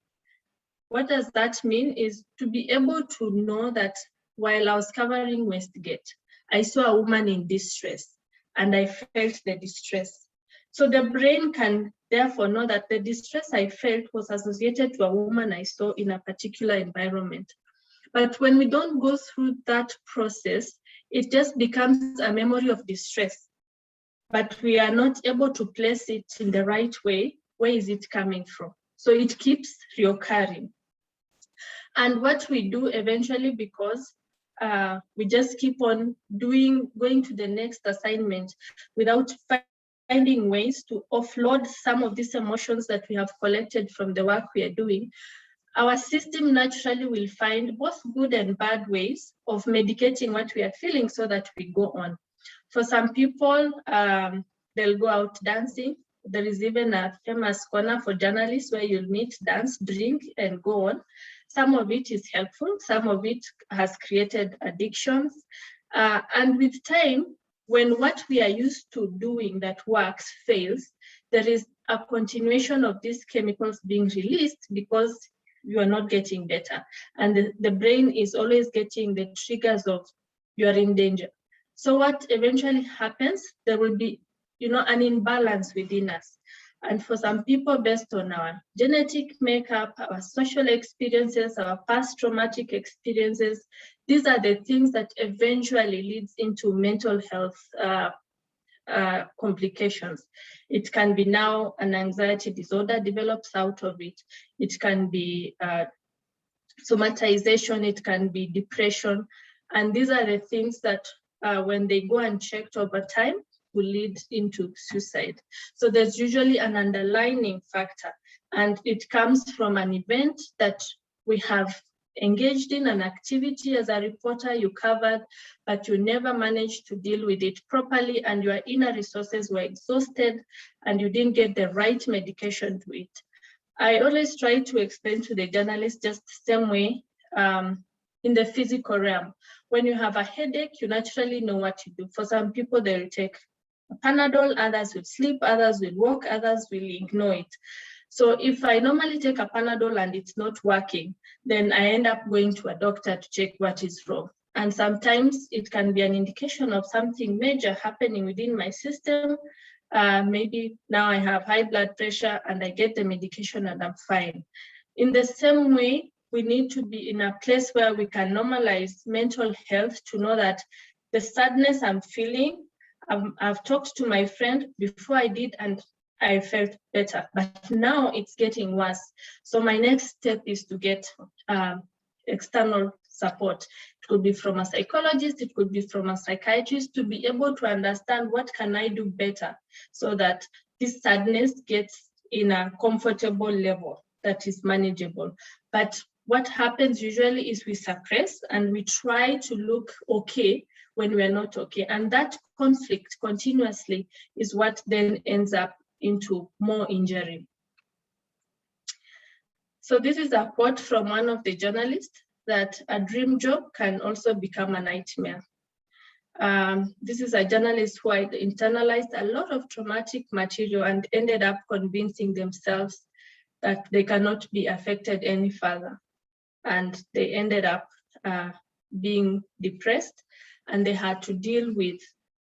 What does that mean is to be able to know that while I was covering Westgate, I saw a woman in distress and I felt the distress. So the brain can therefore know that the distress I felt was associated to a woman I saw in a particular environment. But when we don't go through that process, it just becomes a memory of distress. But we are not able to place it in the right way. Where is it coming from? So it keeps reoccurring. And what we do eventually, because we just keep on going to the next assignment without finding ways to offload some of these emotions that we have collected from the work we are doing, our system naturally will find both good and bad ways of medicating what we are feeling so that we go on. For some people, they'll go out dancing. There is even a famous corner for journalists where you'll meet, dance, drink, and go on. Some of it is helpful. Some of it has created addictions. And with time, when what we are used to doing that works fails, there is a continuation of these chemicals being released because you are not getting better. And the brain is always getting the triggers of you are in danger. So what eventually happens, there will be, an imbalance within us. And for some people, based on our genetic makeup, our social experiences, our past traumatic experiences, these are the things that eventually leads into mental health complications. It can be now an anxiety disorder develops out of it. It can be somatization, it can be depression. And these are the things that when they go unchecked over time will lead into suicide. So there's usually an underlying factor, and it comes from an event that we have engaged in, an activity as a reporter you covered, but you never managed to deal with it properly, and your inner resources were exhausted and you didn't get the right medication to it. I always try to explain to the journalists just the same way in the physical realm. When you have a headache, you naturally know what to do. For some people, they will take a Panadol, others will sleep, others will walk, others will ignore it. So if I normally take a Panadol and it's not working, then I end up going to a doctor to check what is wrong. And sometimes it can be an indication of something major happening within my system. Maybe now I have high blood pressure and I get the medication and I'm fine. In the same way, we need to be in a place where we can normalize mental health to know that the sadness I'm feeling, I've talked to my friend before I did and I felt better, but now it's getting worse. So my next step is to get external support. It could be from a psychologist, it could be from a psychiatrist, to be able to understand what can I do better so that this sadness gets in a comfortable level that is manageable. But what happens usually is we suppress and we try to look okay when we're not okay. And that conflict continuously is what then ends up into more injury. So this is a quote from one of the journalists, that a dream job can also become a nightmare. This is a journalist who had internalized a lot of traumatic material and ended up convincing themselves that they cannot be affected any further. And they ended up being depressed, and they had to deal with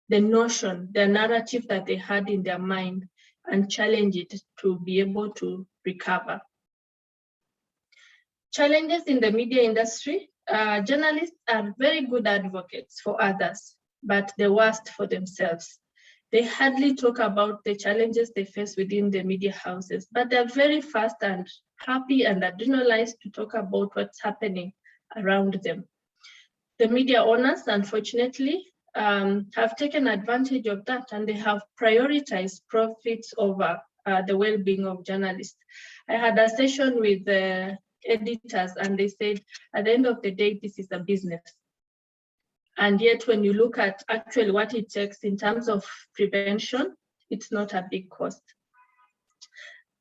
the notion, the narrative that they had in their mind, and challenge it to be able to recover. Challenges in the media industry. Journalists are very good advocates for others, but the worst for themselves. They hardly talk about the challenges they face within the media houses, but they're very fast and happy and adrenalized to talk about what's happening around them. The media owners, unfortunately, have taken advantage of that, and they have prioritized profits over the well-being of journalists. I had a session with the editors, and they said, at the end of the day, this is a business. And yet, when you look at actually what it takes in terms of prevention, it's not a big cost.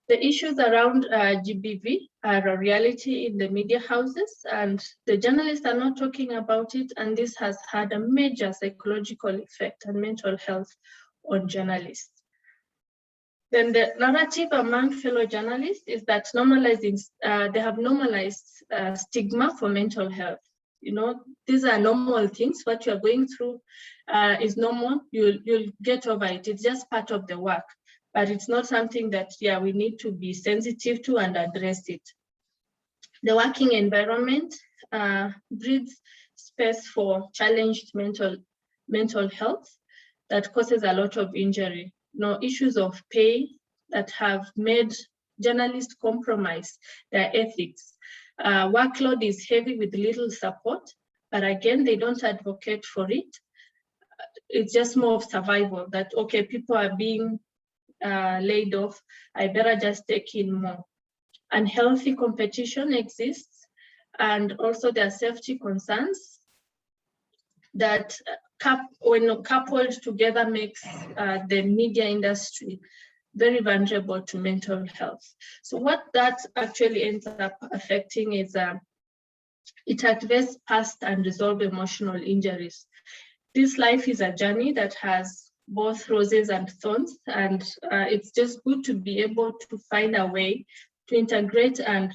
The issues around GBV are a reality in the media houses, and the journalists are not talking about it, and this has had a major psychological effect and mental health on journalists. Then the narrative among fellow journalists is that they have normalized stigma for mental health. These are normal things. What you're going through is normal. You'll get over it. It's just part of the work. but it's not something that, we need to be sensitive to and address it. The working environment breeds space for challenged mental health that causes a lot of injury. Issues of pay that have made journalists compromise their ethics. Workload is heavy with little support, but again, they don't advocate for it. It's just more of survival that, okay, people are being laid off, I better just take in more. Unhealthy competition exists, and also there are safety concerns that when coupled together makes the media industry very vulnerable to mental health. So what that actually ends up affecting is it activates past unresolved emotional injuries. This life is a journey that has both roses and thorns, and it's just good to be able to find a way to integrate and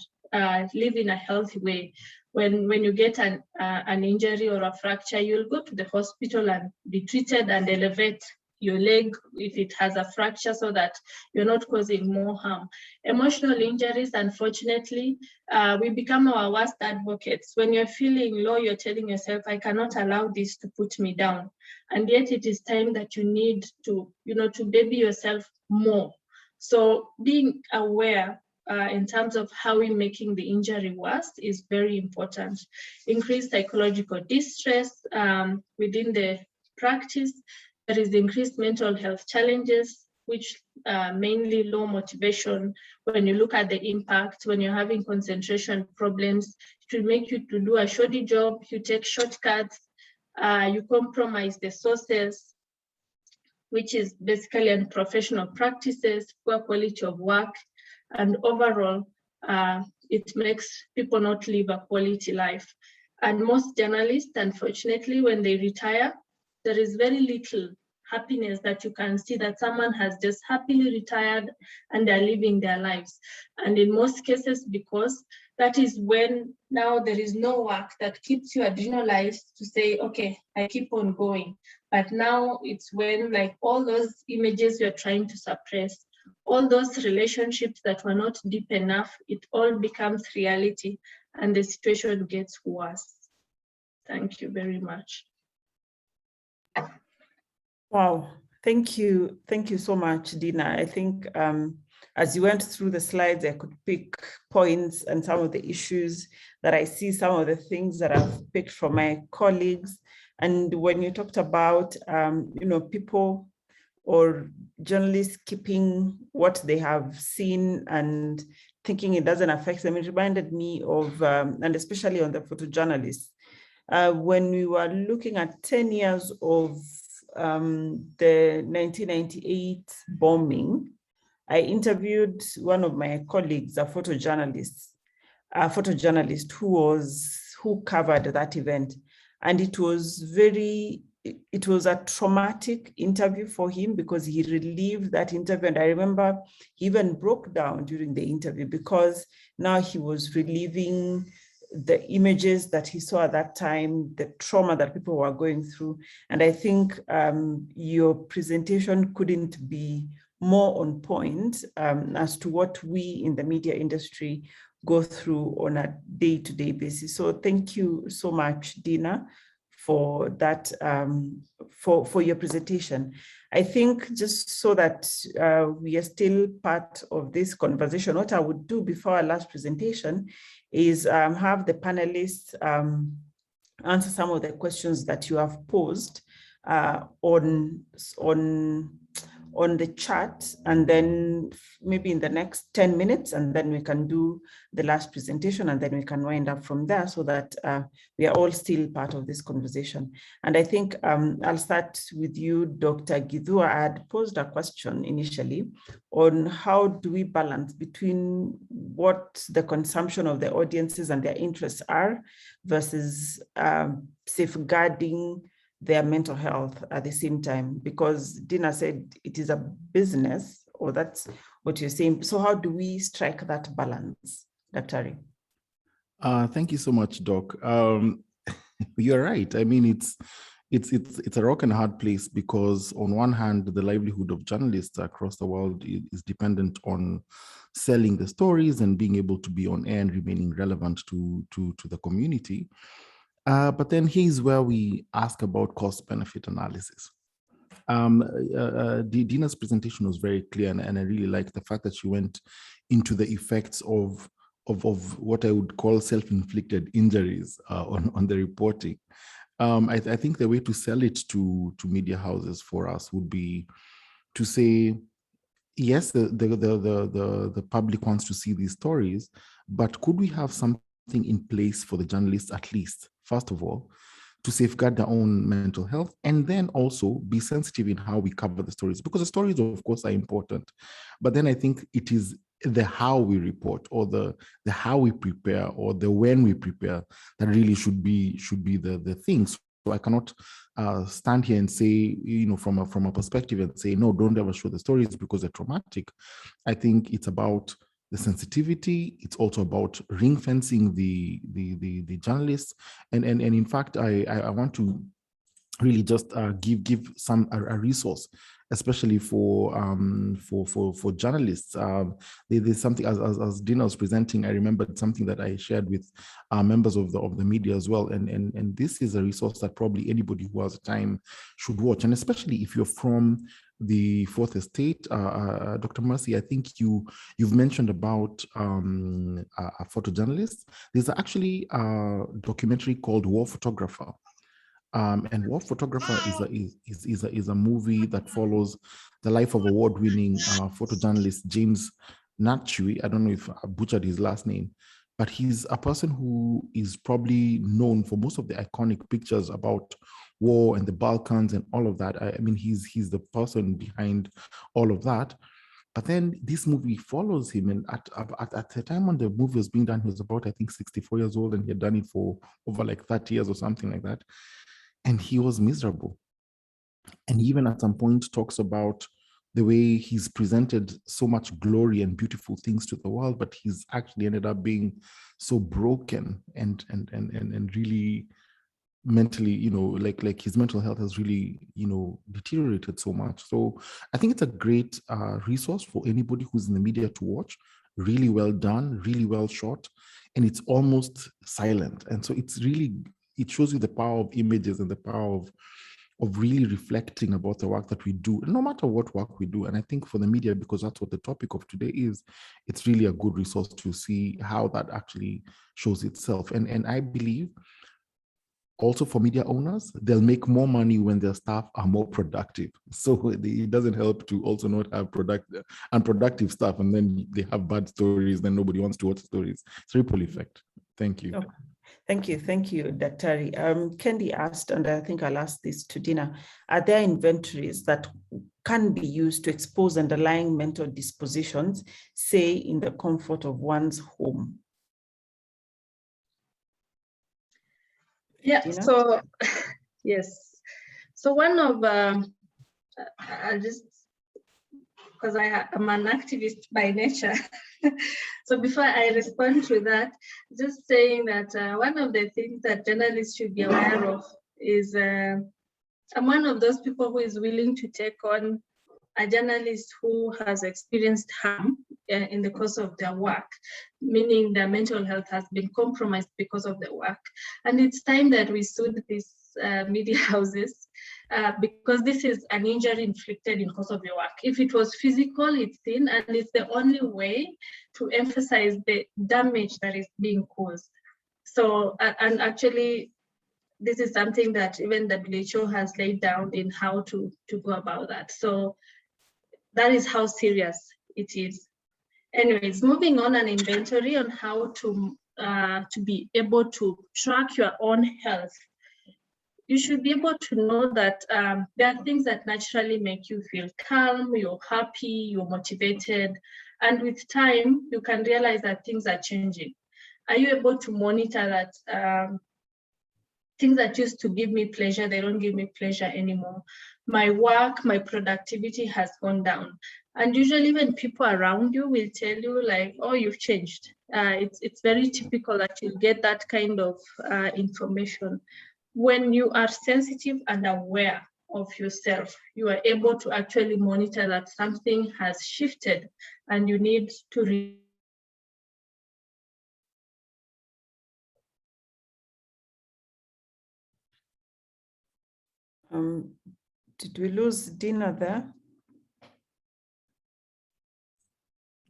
live in a healthy way. When you get an injury or a fracture, you'll go to the hospital and be treated and elevate your leg if it has a fracture so that you're not causing more harm. Emotional injuries, unfortunately, we become our worst advocates. When you're feeling low, you're telling yourself, I cannot allow this to put me down. And yet it is time that you need to, to baby yourself more. So being aware in terms of how we're making the injury worse is very important. Increased psychological distress within the practice. There is increased mental health challenges, which mainly low motivation. When you look at the impact, when you're having concentration problems, it will make you to do a shoddy job, you take shortcuts, you compromise the sources, which is basically unprofessional practices, poor quality of work, and overall, it makes people not live a quality life. And most journalists, unfortunately, when they retire, there is very little happiness that you can see that someone has just happily retired and they're living their lives. And in most cases, because that is when now there is no work that keeps you adrenalized to say, okay, I keep on going. But now it's when like all those images you're trying to suppress, all those relationships that were not deep enough, it all becomes reality and the situation gets worse. Thank you very much. Wow, thank you. Thank you so much, Dina. I think as you went through the slides, I could pick points and some of the issues that I see, some of the things that I've picked from my colleagues. And when you talked about, people or journalists keeping what they have seen and thinking it doesn't affect them, it reminded me of, and especially on the photojournalists, when we were looking at 10 years of the 1998 bombing, I interviewed one of my colleagues, a photojournalist who covered that event. And it was a traumatic interview for him because he relived that interview. And I remember he even broke down during the interview because now he was reliving the images that he saw at that time, the trauma that people were going through. And I think your presentation couldn't be more on point as to what we in the media industry go through on a day-to-day basis. So thank you so much, Dina, for that, for your presentation. I think just so that we are still part of this conversation, what I would do before our last presentation is have the panelists answer some of the questions that you have posed on the chat, and then maybe in the next 10 minutes, and then we can do the last presentation, and then we can wind up from there so that we are all still part of this conversation. And I think I'll start with you, Dr. Gidua. I had posed a question initially on how do we balance between what the consumption of the audiences and their interests are versus safeguarding their mental health at the same time, because Dina said it is a business, or that's what you're saying. So how do we strike that balance, Dr. Thank you so much, Doc. You're right. I mean, it's a rock and a hard place, because on one hand, the livelihood of journalists across the world is dependent on selling the stories and being able to be on air and remaining relevant to the community. But then here's where we ask about cost-benefit analysis. Dina's presentation was very clear, and I really liked the fact that she went into the effects of what I would call self-inflicted injuries on the reporting. I think the way to sell it to media houses for us would be to say, yes, the public wants to see these stories, but could we have something in place for the journalists, at least, first of all, to safeguard their own mental health, and then also be sensitive in how we cover the stories, because the stories, of course, are important. But then I think it is the how we report, or the how we prepare, or the when we prepare, that really should be the things. So I cannot stand here and say, from a perspective and say, no, don't ever show the stories because they're traumatic. I think it's about the sensitivity. It's also about ring fencing the journalists, and in fact, I want to really just give a resource, especially for journalists. There's something, as Dina was presenting, I remembered something that I shared with members of the media as well, and this is a resource that probably anybody who has time should watch, and especially if you're from the Fourth Estate. Dr. Mercy, I think you've mentioned about a photojournalist. There's actually a documentary called War Photographer. And War Photographer is a movie that follows the life of award-winning photojournalist James Natchui. I don't know if I butchered his last name, but he's a person who is probably known for most of the iconic pictures about war and the Balkans and all of that. I mean, he's the person behind all of that. But then this movie follows him, and at the time when the movie was being done, he was about, I think, 64 years old, and he had done it for over like 30 years or something like that. And he was miserable. And even at some point talks about the way he's presented so much glory and beautiful things to the world, but he's actually ended up being so broken and really mentally, like his mental health has really, deteriorated so much. So I think it's a great resource for anybody who's in the media to watch. Really well done, really well shot, and it's almost silent. And so it shows you the power of images and the power of really reflecting about the work that we do, no matter what work we do. And I think for the media, because that's what the topic of today is, it's really a good resource to see how that actually shows itself. And I believe also for media owners, they'll make more money when their staff are more productive. So it doesn't help to also not have unproductive staff, and then they have bad stories, then nobody wants to watch stories. It's a ripple effect. Thank you. Okay. Thank you, Daktari. Kendi asked, and I think I'll ask this to Dina, are there inventories that can be used to expose underlying mental dispositions, say in the comfort of one's home? Yeah, Dina? so yes. So one of, I just, because I'm an activist by nature. So before I respond to that, just saying that one of the things that journalists should be aware of is I'm one of those people who is willing to take on a journalist who has experienced harm in the course of their work, meaning their mental health has been compromised because of their work. And it's time that we sued these media houses because this is an injury inflicted in course of your work. If it was physical, it's seen, and it's the only way to emphasize the damage that is being caused. So, and actually, this is something that even WHO has laid down in how to go about that. So that is how serious it is. Anyways, moving on, an inventory on how to be able to track your own health. You should be able to know that there are things that naturally make you feel calm, you're happy, you're motivated. And with time, you can realize that things are changing. Are you able to monitor that things that used to give me pleasure, they don't give me pleasure anymore? My work, my productivity has gone down. And usually when people around you will tell you like, oh, you've changed. It's very typical that you get that kind of information. when you are sensitive and aware of yourself, you are able to actually monitor that something has shifted and you need to did we lose Dina there?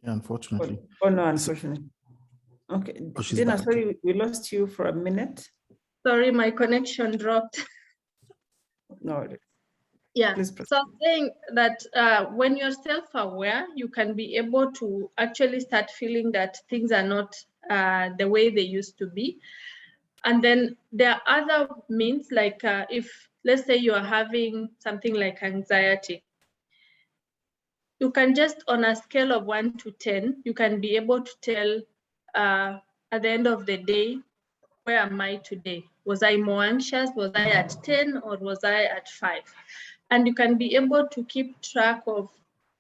Yeah, unfortunately. Oh no, unfortunately. Okay, Oh, she's Dina, back. sorry, we lost you for a minute. Sorry, my connection dropped. No, Yeah, please proceed. so I'm saying that when you're self-aware, you can be able to actually start feeling that things are not the way they used to be. And then there are other means, like if, let's say you are having something like anxiety, you can just, on a scale of 1 to 10, you can be able to tell at the end of the day, where am I today? Was I more anxious? Was I at 10 or was I at 5? And you can be able to keep track of,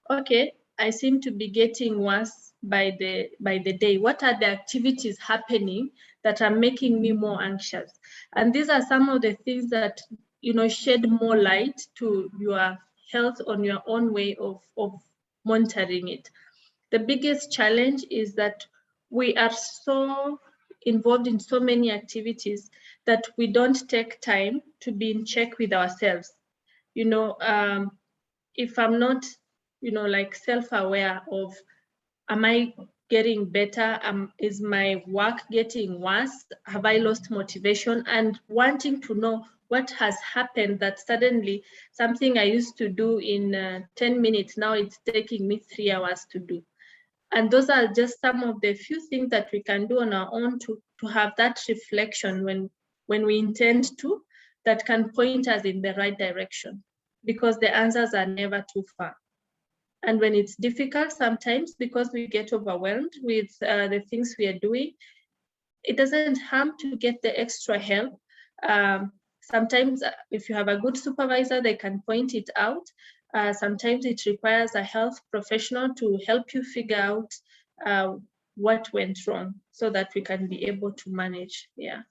okay, I seem to be getting worse by the day. What are the activities happening that are making me more anxious? And these are some of the things that, you know, shed more light to your health on your own way of monitoring it. The biggest challenge is that we are so involved in so many activities that we don't take time to be in check with ourselves. You know, if I'm not, you know, like self-aware of, am I getting better? Is my work getting worse? Have I lost motivation? And wanting to know what has happened that suddenly something I used to do in 10 minutes, now it's taking me 3 hours to do. And those are just some of the few things that we can do on our own to have that reflection when we intend to, that can point us in the right direction, because the answers are never too far. And when it's difficult, sometimes because we get overwhelmed with the things we are doing, it doesn't harm to get the extra help. Sometimes if you have a good supervisor, they can point it out. Sometimes it requires a health professional to help you figure out what went wrong so that we can be able to manage. Yeah.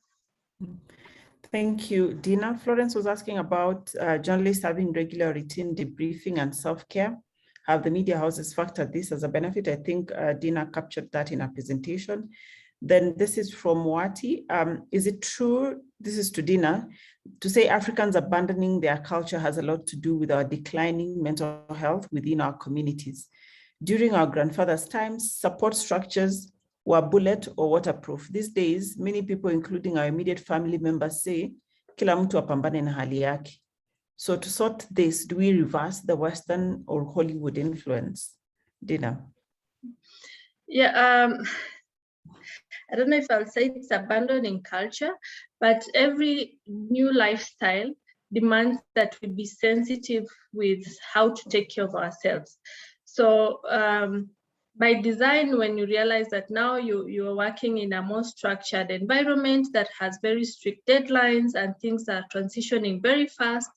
Thank you, Dina. Florence was asking about journalists having regular routine debriefing and self-care. Have the media houses factored this as a benefit? I think Dina captured that in her presentation. Then this is from Wati. Is it true, this is to Dina, to say Africans abandoning their culture has a lot to do with our declining mental health within our communities? During our grandfathers' times, support structures were bullet or waterproof. These days, many people, including our immediate family members, say, kila mtu apambane na hali yake. So to sort this, do we reverse the Western or Hollywood influence? Dina. Yeah, I don't know if I'll say it's abandoning culture, but every new lifestyle demands that we be sensitive with how to take care of ourselves. So by design, when you realize that now you are working in a more structured environment that has very strict deadlines and things are transitioning very fast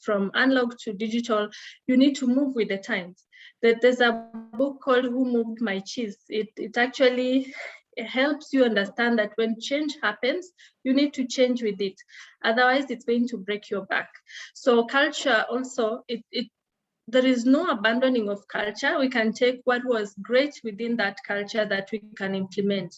from analog to digital, you need to move with the times. There's a book called Who Moved My Cheese? It actually helps you understand that when change happens, you need to change with it. Otherwise, it's going to break your back. So culture also, there is no abandoning of culture. We can take what was great within that culture that we can implement,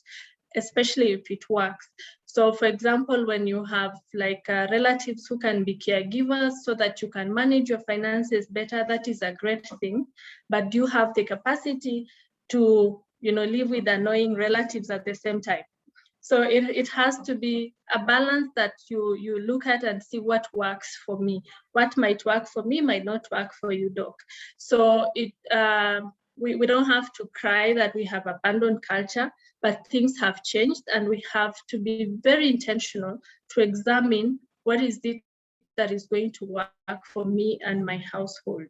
especially if it works. So for example, when you have like relatives who can be caregivers so that you can manage your finances better, that is a great thing. But do you have the capacity to, you know, live with annoying relatives at the same time? So it has to be a balance that you look at and see what works for me. What might work for me might not work for you, Doc. So we don't have to cry that we have abandoned culture, but things have changed and we have to be very intentional to examine what is it that is going to work for me and my household,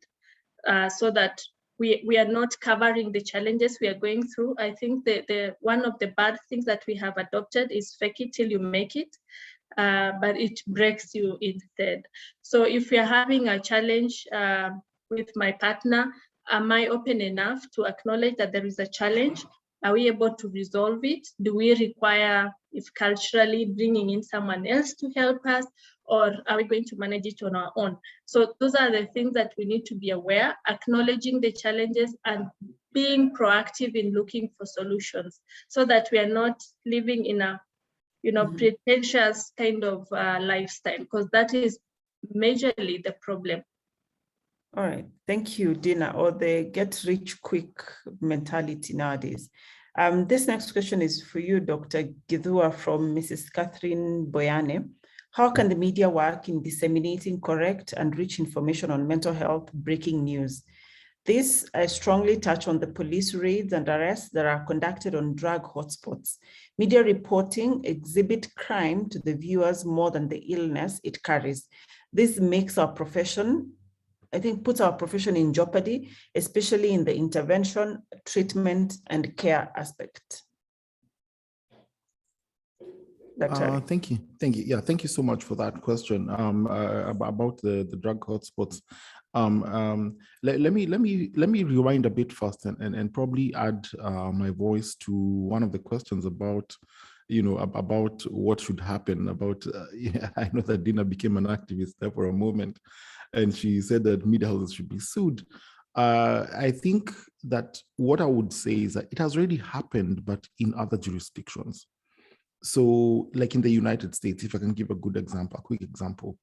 so that we are not covering the challenges we are going through. I think the one of the bad things that we have adopted is fake it till you make it, but it breaks you instead. So if we are having a challenge with my partner, am I open enough to acknowledge that there is a challenge? Are we able to resolve it? Do we require if culturally bringing in someone else to help us, or are we going to manage it on our own? So those are the things that we need to be aware, acknowledging the challenges and being proactive in looking for solutions so that we are not living in a pretentious kind of lifestyle, because that is majorly the problem. All right, thank you, Dina, or the get rich quick mentality nowadays. This next question is for you, Dr. Githua, from Mrs. Catherine Boyane. How can the media work in disseminating correct and rich information on mental health breaking news? This, I strongly touch on the police raids and arrests that are conducted on drug hotspots. Media reporting exhibit crime to the viewers more than the illness it carries. This makes our profession, I think, puts our profession in jeopardy, especially in the intervention, treatment, and care aspect. Thank you. Yeah, thank you so much for that question about the drug hotspots. Let me rewind a bit first and probably add my voice to one of the questions about about what should happen. I know that Dina became an activist there for a moment, and she said that media houses should be sued. I think that what I would say is that it has already happened, but in other jurisdictions. So, like in the United States, if I can give a quick example,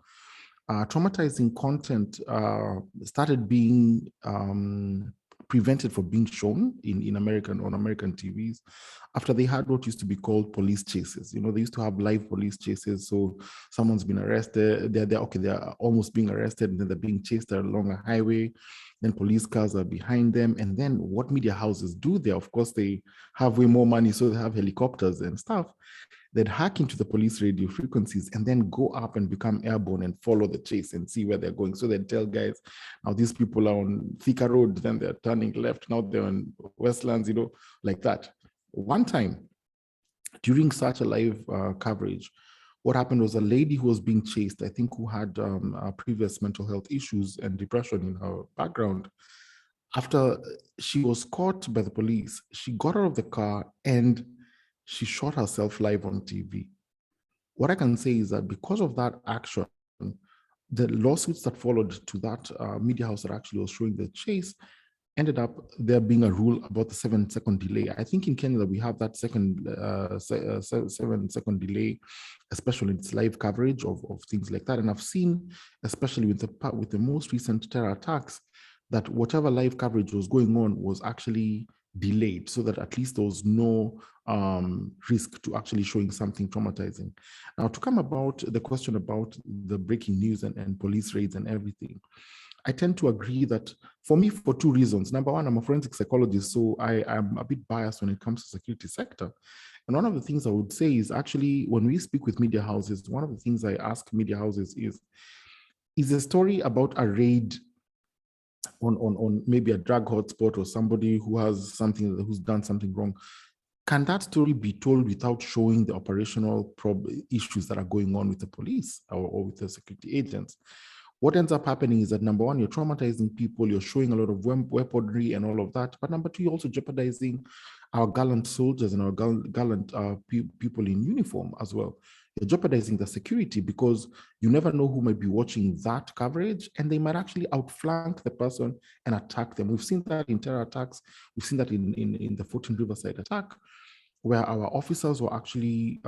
traumatizing content started being prevented from being shown on American TVs after they had what used to be called police chases. They used to have live police chases. So someone's been arrested, they're almost being arrested, and then they're being chased along a highway. Then police cars are behind them. And then what media houses do there, of course, they have way more money, so they have helicopters and stuff. They'd hack into the police radio frequencies and then go up and become airborne and follow the chase and see where they're going. So they'd tell guys, now these people are on Thika Road, then they're turning left, now they're on Westlands, like that. One time, during such a live coverage, what happened was a lady who was being chased, I think who had previous mental health issues and depression in her background. After she was caught by the police, she got out of the car and she shot herself live on TV. What I can say is that because of that action, the lawsuits that followed to that media house that actually was showing the chase ended up there being a rule about the 7-second delay. I think in Kenya we have that 7-second delay, especially in its live coverage of things like that. And I've seen, especially with the most recent terror attacks, that whatever live coverage was going on was actually delayed so that at least there was no risk to actually showing something traumatizing. Now, to come about the question about the breaking news and police raids and everything, I tend to agree that for me, for two reasons. Number one, I'm a forensic psychologist, so I'm a bit biased when it comes to security sector. And one of the things I would say is actually when we speak with media houses, one of the things I ask media houses is a story about a raid on maybe a drug hotspot or somebody who's done something wrong. Can that story be told without showing the operational issues that are going on with the police or with the security agents? What ends up happening is that number one, you're traumatizing people, you're showing a lot of weaponry and all of that. But number two, you're also jeopardizing our gallant soldiers and our gallant people in uniform as well. You're jeopardizing the security because you never know who might be watching that coverage and they might actually outflank the person and attack them. We've seen that in terror attacks. We've seen that in the 14 Riverside attack, where our officers were actually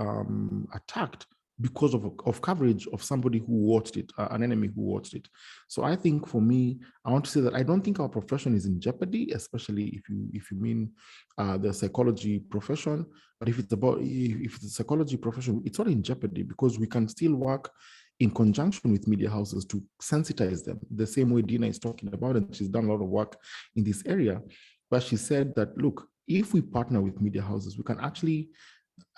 attacked because of coverage of somebody who watched it, an enemy who watched it. So I think for me, I want to say that I don't think our profession is in jeopardy, especially if you mean the psychology profession. But if it's the psychology profession, it's not in jeopardy because we can still work in conjunction with media houses to sensitize them the same way Dina is talking about, and she's done a lot of work in this area. But she said that, look, if we partner with media houses, we can actually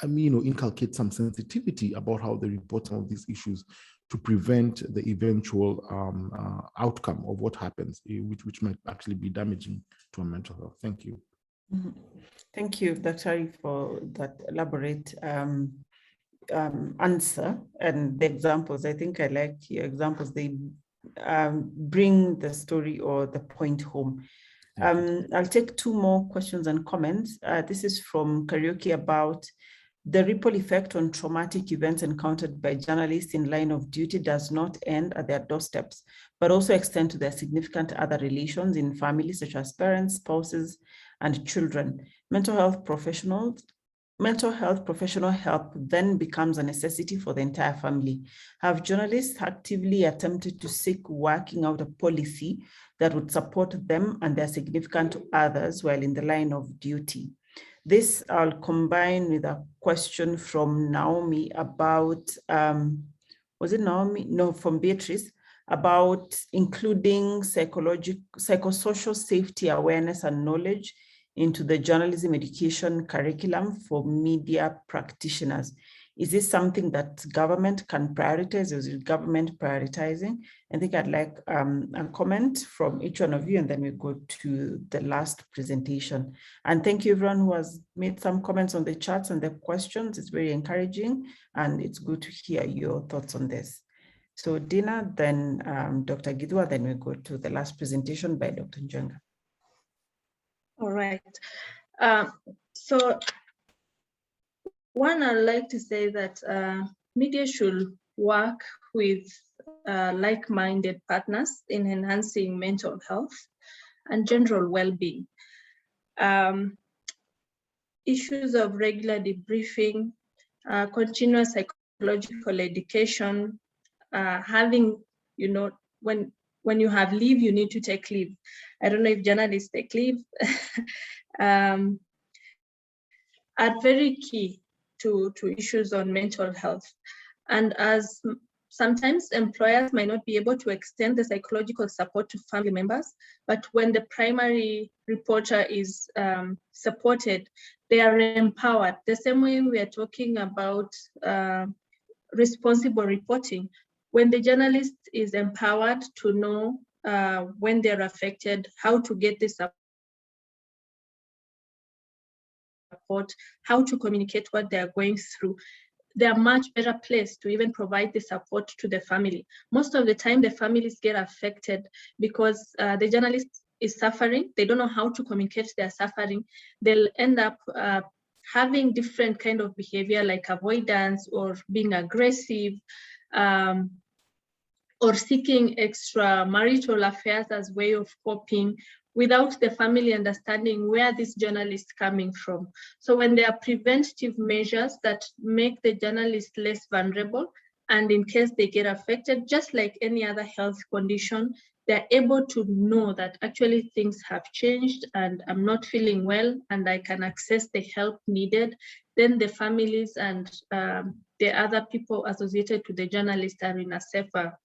inculcate some sensitivity about how they report some of these issues to prevent the eventual outcome of what happens, which might actually be damaging to our mental health. Thank you. Mm-hmm. Thank you, Dr. Ari, for that elaborate answer and the examples. I think I like your examples. They bring the story or the point home. I'll take two more questions and comments. This is from Karaoke about The ripple effect on traumatic events encountered by journalists in line of duty does not end at their doorsteps, but also extend to their significant other relations in families such as parents, spouses, and children. Mental health professional help then becomes a necessity for the entire family. Have journalists actively attempted to seek working out a policy that would support them and their significant others while in the line of duty? This I'll combine with a question from Naomi about, was it Naomi? No, from Beatrice, about including psychosocial safety awareness and knowledge into the journalism education curriculum for media practitioners. Is this something that government can prioritize? Is it government prioritizing? I think I'd like a comment from each one of you, and then we go to the last presentation. And thank you everyone who has made some comments on the charts and the questions. It's very encouraging, and it's good to hear your thoughts on this. So Dina, then Dr. Gidwa, then we go to the last presentation by Dr. Njenga. All right. So one, I'd like to say that media should work with like-minded partners in enhancing mental health and general well-being. Issues of regular debriefing, continuous psychological education, having, when you have leave, you need to take leave. I don't know if journalists take leave, are very key to issues on mental health. And as sometimes employers might not be able to extend the psychological support to family members, but when the primary reporter is supported, they are empowered. The same way we are talking about responsible reporting, when the journalist is empowered to know when they're affected, how to get this support, how to communicate what they're going through, they're much better placed to even provide the support to the family. Most of the time, the families get affected because the journalist is suffering. They don't know how to communicate their suffering. They'll end up having different kind of behavior like avoidance or being aggressive, or seeking extramarital affairs as way of coping without the family understanding where this journalist is coming from. So when there are preventative measures that make the journalist less vulnerable, and in case they get affected, just like any other health condition, they're able to know that actually things have changed and I'm not feeling well and I can access the help needed, then the families and the other people associated to the journalist are in a safer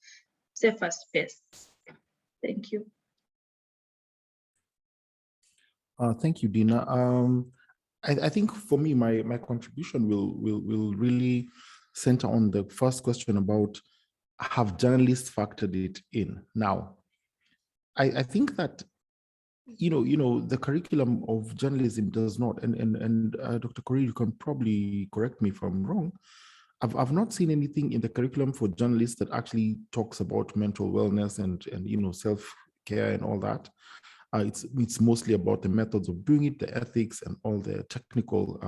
space. Thank you. Thank you, Dina. I think for me, my contribution will really center on the first question about, have journalists factored it in? Now, I think that the curriculum of journalism does not, and Dr. Korir, you can probably correct me if I'm wrong. I've not seen anything in the curriculum for journalists that actually talks about mental wellness and self-care and all that. It's mostly about the methods of doing it, the ethics, and all the technical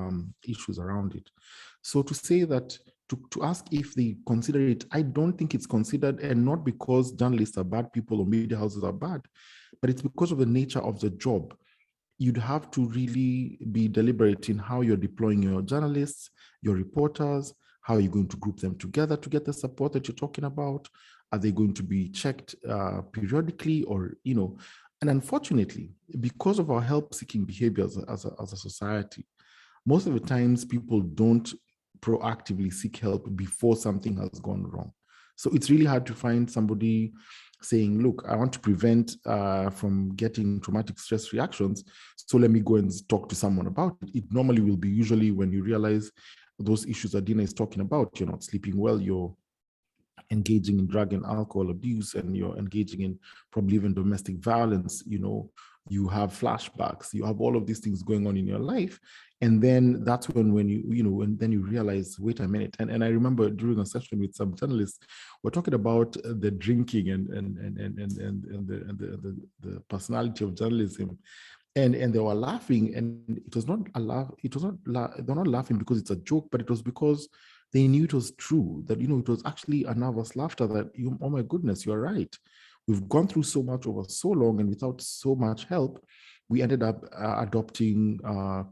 issues around it. So to say that, to ask if they consider it, I don't think it's considered, and not because journalists are bad people or media houses are bad, but it's because of the nature of the job. You'd have to really be deliberate in how you're deploying your journalists, your reporters, how are you going to group them together to get the support that you're talking about? Are they going to be checked periodically, or, and unfortunately, because of our help-seeking behaviors as a society, most of the times people don't proactively seek help before something has gone wrong. So it's really hard to find somebody saying, look, I want to prevent from getting traumatic stress reactions, so let me go and talk to someone about it. It normally will be usually when you realize those issues that Dina is talking about. You're not sleeping well, you're engaging in drug and alcohol abuse, and you're engaging in probably even domestic violence, you have flashbacks, you have all of these things going on in your life. And then that's when then you realize, wait a minute. And I remember during a session with some journalists, we're talking about the drinking and the personality of journalism. And they were laughing, and it was not a laugh. They're not laughing because it's a joke, but it was because they knew it was true. That it was actually a nervous laughter. That oh my goodness, you're right. We've gone through so much over so long, and without so much help, we ended up adopting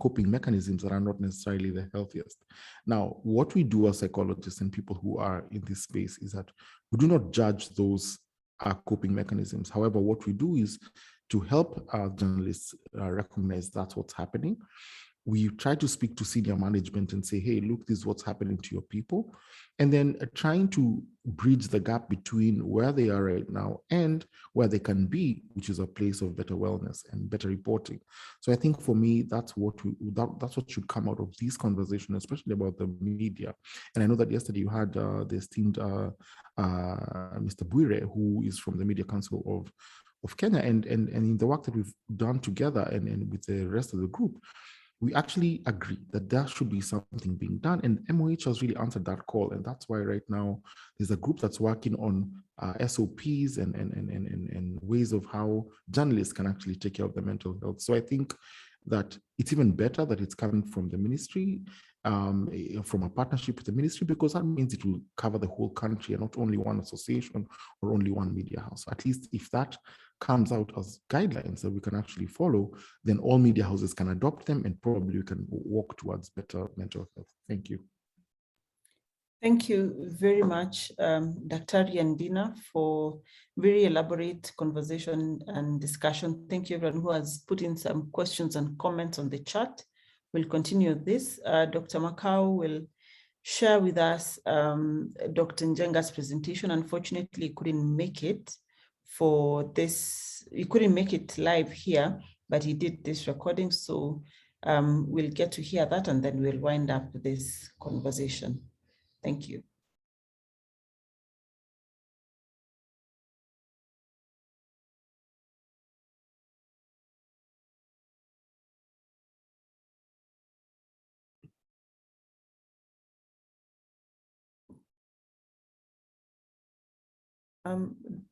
coping mechanisms that are not necessarily the healthiest. Now, what we do as psychologists and people who are in this space is that we do not judge those coping mechanisms. However, what we do is to help journalists recognize that's what's happening. We try to speak to senior management and say, hey, look, this is what's happening to your people. And then trying to bridge the gap between where they are right now and where they can be, which is a place of better wellness and better reporting. So I think for me, that's what should come out of this conversation, especially about the media. And I know that yesterday you had the esteemed Mr. Buire, who is from the Media Council of Kenya, and in the work that we've done together and with the rest of the group, we actually agree that there should be something being done, and MOH has really answered that call, and that's why right now there's a group that's working on SOPs and ways of how journalists can actually take care of their mental health. So I think that it's even better that it's coming from the ministry, from a partnership with the ministry, because that means it will cover the whole country and not only one association or only one media house. At least if that comes out as guidelines that we can actually follow, then all media houses can adopt them, and probably we can walk towards better mental health. Thank you. Thank you very much, Dr. Yandina, for very elaborate conversation and discussion. Thank you everyone who has put in some questions and comments on the chat. We'll continue this. Dr. Makau will share with us Dr. Njenga's presentation. Unfortunately, he couldn't make it for this. He couldn't make it live here, but he did this recording. So we'll get to hear that, and then we'll wind up this conversation. Thank you.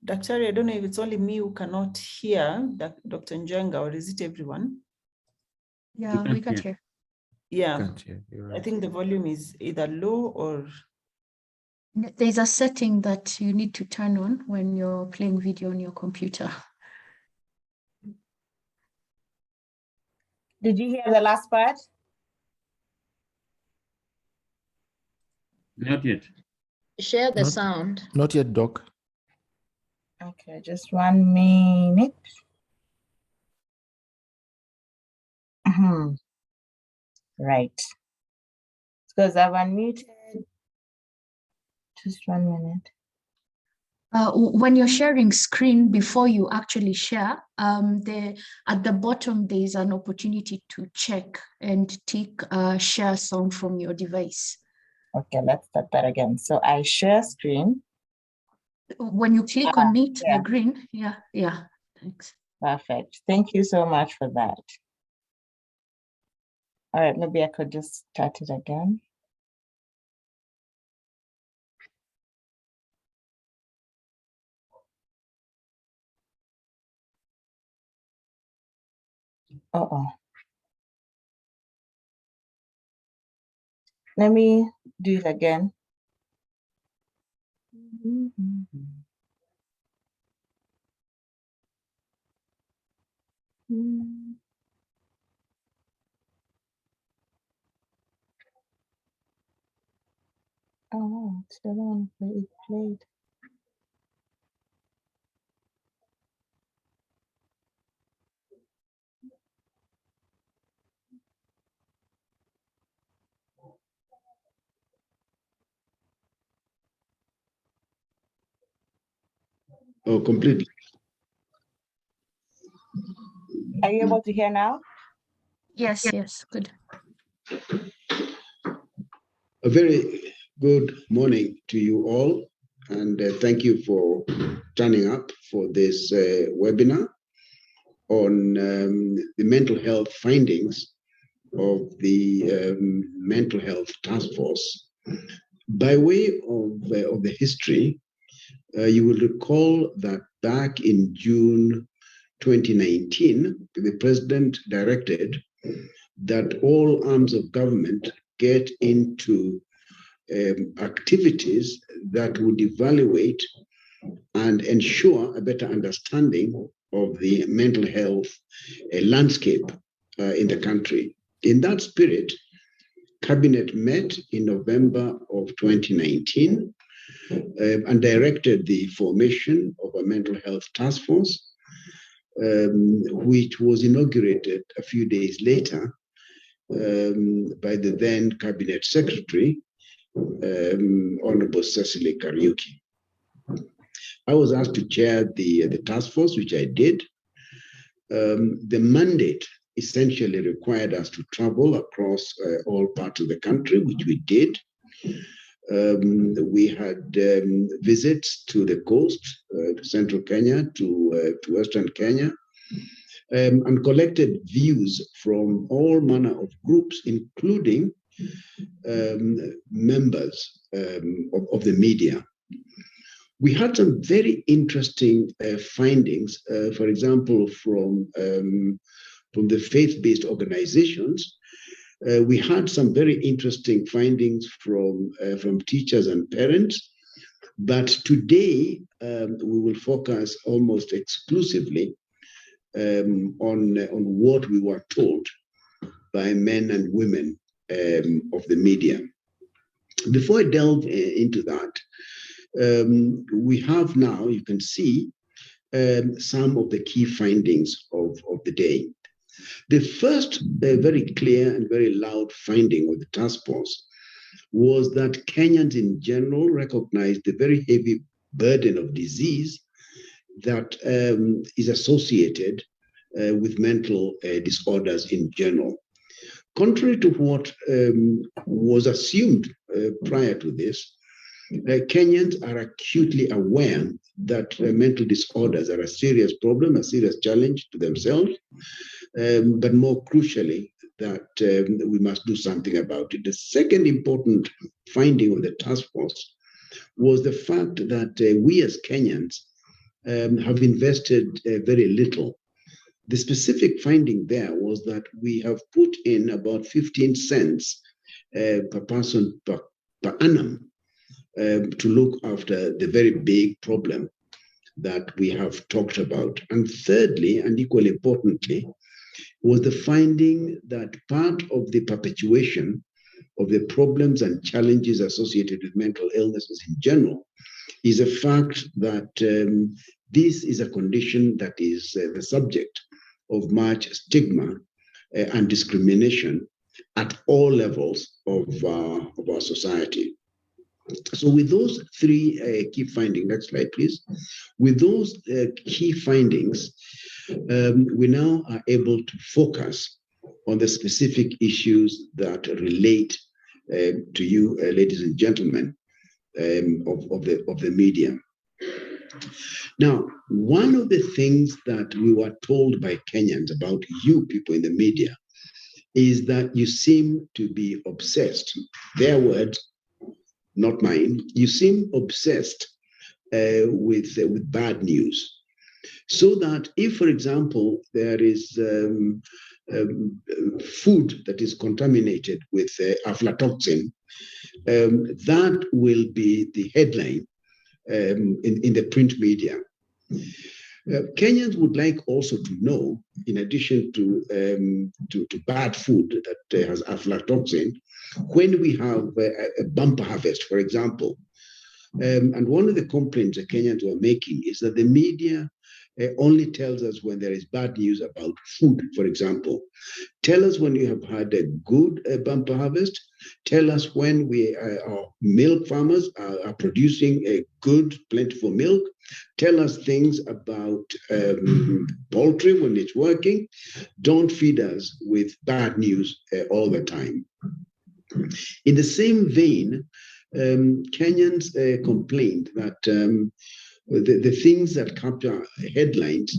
Dr. I don't know if it's only me who cannot hear Dr. Njenga, or is it everyone? Yeah, we can hear. Yeah, Right. I think the volume is either low or... There's a setting that you need to turn on when you're playing video on your computer. Did you hear the last part? Not yet. Share the sound. Not yet, Doc. Okay, just 1 minute. Right. Because I've unmuted. Just 1 minute. When you're sharing screen, before you actually share, at the bottom, there's an opportunity to check and tick share sound from your device. Okay, let's start that again. So I share screen. When you click on it, yeah. the green, yeah, thanks. Perfect. Thank you so much for that. All right, maybe I could just start it again. Let me do it again. Oh, it's the one where it played. Oh, completely. Are you able to hear now? Yes, good. A very good morning to you all, and thank you for turning up for this webinar on the mental health findings of the Mental Health Taskforce. By way of the history, you will recall that back in June 2019, the president directed that all arms of government get into activities that would evaluate and ensure a better understanding of the mental health landscape in the country. In that spirit, Cabinet met in November of 2019 and directed the formation of a mental health task force, which was inaugurated a few days later by the then Cabinet Secretary, Honorable Cecily Kariuki. I was asked to chair the task force, which I did. The mandate essentially required us to travel across all parts of the country, which we did. We had visits to the coast, to central Kenya, to western Kenya, and collected views from all manner of groups, including members of the media. We had some very interesting findings, for example, from the faith-based organizations. We had some very interesting findings from teachers and parents, but today we will focus almost exclusively on what we were told by men and women of the media. Before I delve into that, we have now, you can see, some of the key findings of the day. The first very clear and very loud finding of the task force was that Kenyans in general recognized the very heavy burden of disease that is associated with mental disorders in general. Contrary to what was assumed prior to this, Kenyans are acutely aware that mental disorders are a serious problem, a serious challenge to themselves, but more crucially, that we must do something about it. The second important finding of the task force was the fact that we as Kenyans have invested very little. The specific finding there was that we have put in about 15 cents per person per annum to look after the very big problem that we have talked about. And thirdly, and equally importantly, was the finding that part of the perpetuation of the problems and challenges associated with mental illnesses in general is a fact that this is a condition that is the subject of much stigma and discrimination at all levels of our society. So with those three key findings, next slide, please. With those key findings, we now are able to focus on the specific issues that relate to you, ladies and gentlemen, of the media. Now, one of the things that we were told by Kenyans about you people in the media is that you seem to be obsessed. Their words, not mine. You seem obsessed with bad news. So that if, for example, there is food that is contaminated with aflatoxin, that will be the headline in the print media. Kenyans would like also to know, in addition to bad food that has aflatoxin, when we have a bumper harvest, for example, and one of the complaints that Kenyans were making is that the media only tells us when there is bad news about food, for example. Tell us when you have had a good bumper harvest. Tell us when our milk farmers are producing a good, plentiful milk. Tell us things about poultry when it's working. Don't feed us with bad news all the time. In the same vein, Kenyans complained that the things that capture headlines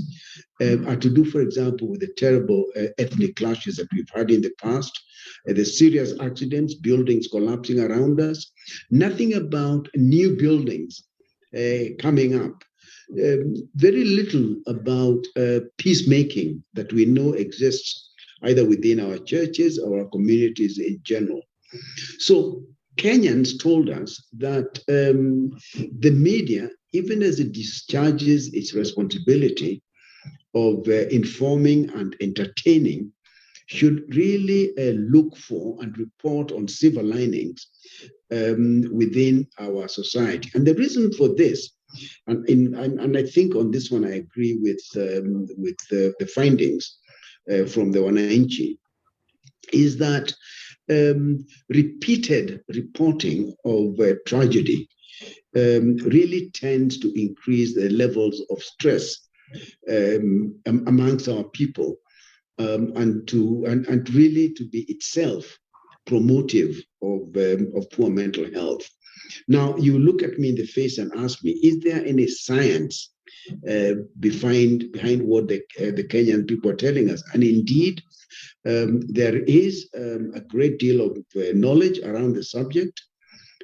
are to do, for example, with the terrible ethnic clashes that we've had in the past, the serious accidents, buildings collapsing around us, nothing about new buildings coming up, very little about peacemaking that we know exists either within our churches or our communities in general. So Kenyans told us that the media, even as it discharges its responsibility of informing and entertaining, should really look for and report on silver linings within our society. And the reason for this, and I think on this one I agree with the findings from the Wananchi, is that repeated reporting of tragedy really tends to increase the levels of stress amongst our people, and really to be itself promotive of poor mental health. Now, you look at me in the face and ask me, is there any science behind what the Kenyan people are telling us? And indeed, there is a great deal of knowledge around the subject.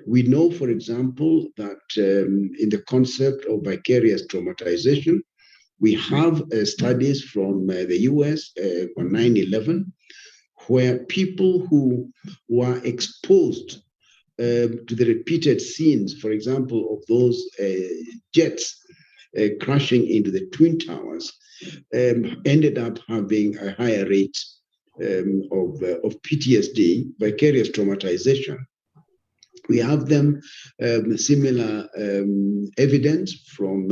We know, for example, that in the concept of vicarious traumatization, we have studies from the US on 9/11, where people who were exposed to the repeated scenes, for example, of those jets crashing into the Twin Towers, ended up having a higher rate of PTSD, vicarious traumatization. We have them similar evidence from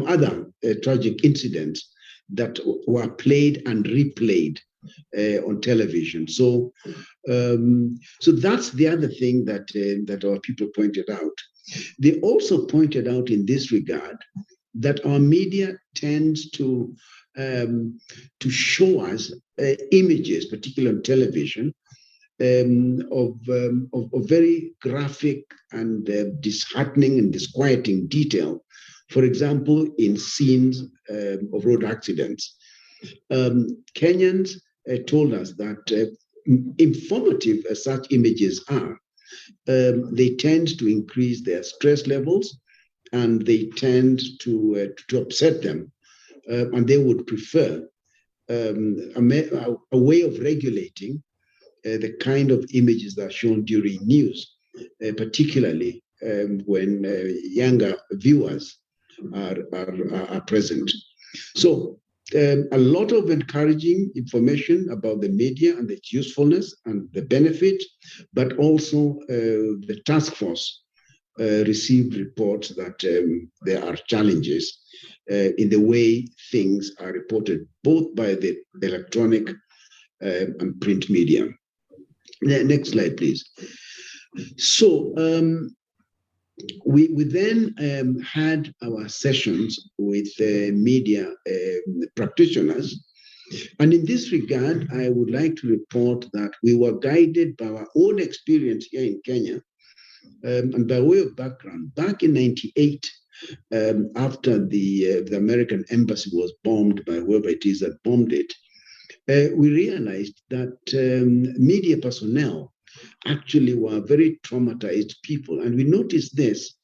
other tragic incidents that were played and replayed on television. So that's the other thing that our people pointed out. They also pointed out in this regard that our media tends to show us images, particularly on television, of very graphic and disheartening and disquieting detail. For example, in scenes of road accidents. Kenyans told us that informative as such images are, they tend to increase their stress levels, and they tend to upset them, and they would prefer a way of regulating the kind of images that are shown during news, particularly when younger viewers are present. So a lot of encouraging information about the media and its usefulness and the benefit, but also the Taskforce received reports that there are challenges in the way things are reported, both by the electronic and print media. Next slide, please. So we then had our sessions with media practitioners. And in this regard, I would like to report that we were guided by our own experience here in Kenya. And by way of background, back in '98, after the American embassy was bombed by whoever it is that bombed it, we realized that media personnel actually were very traumatized people. And we noticed this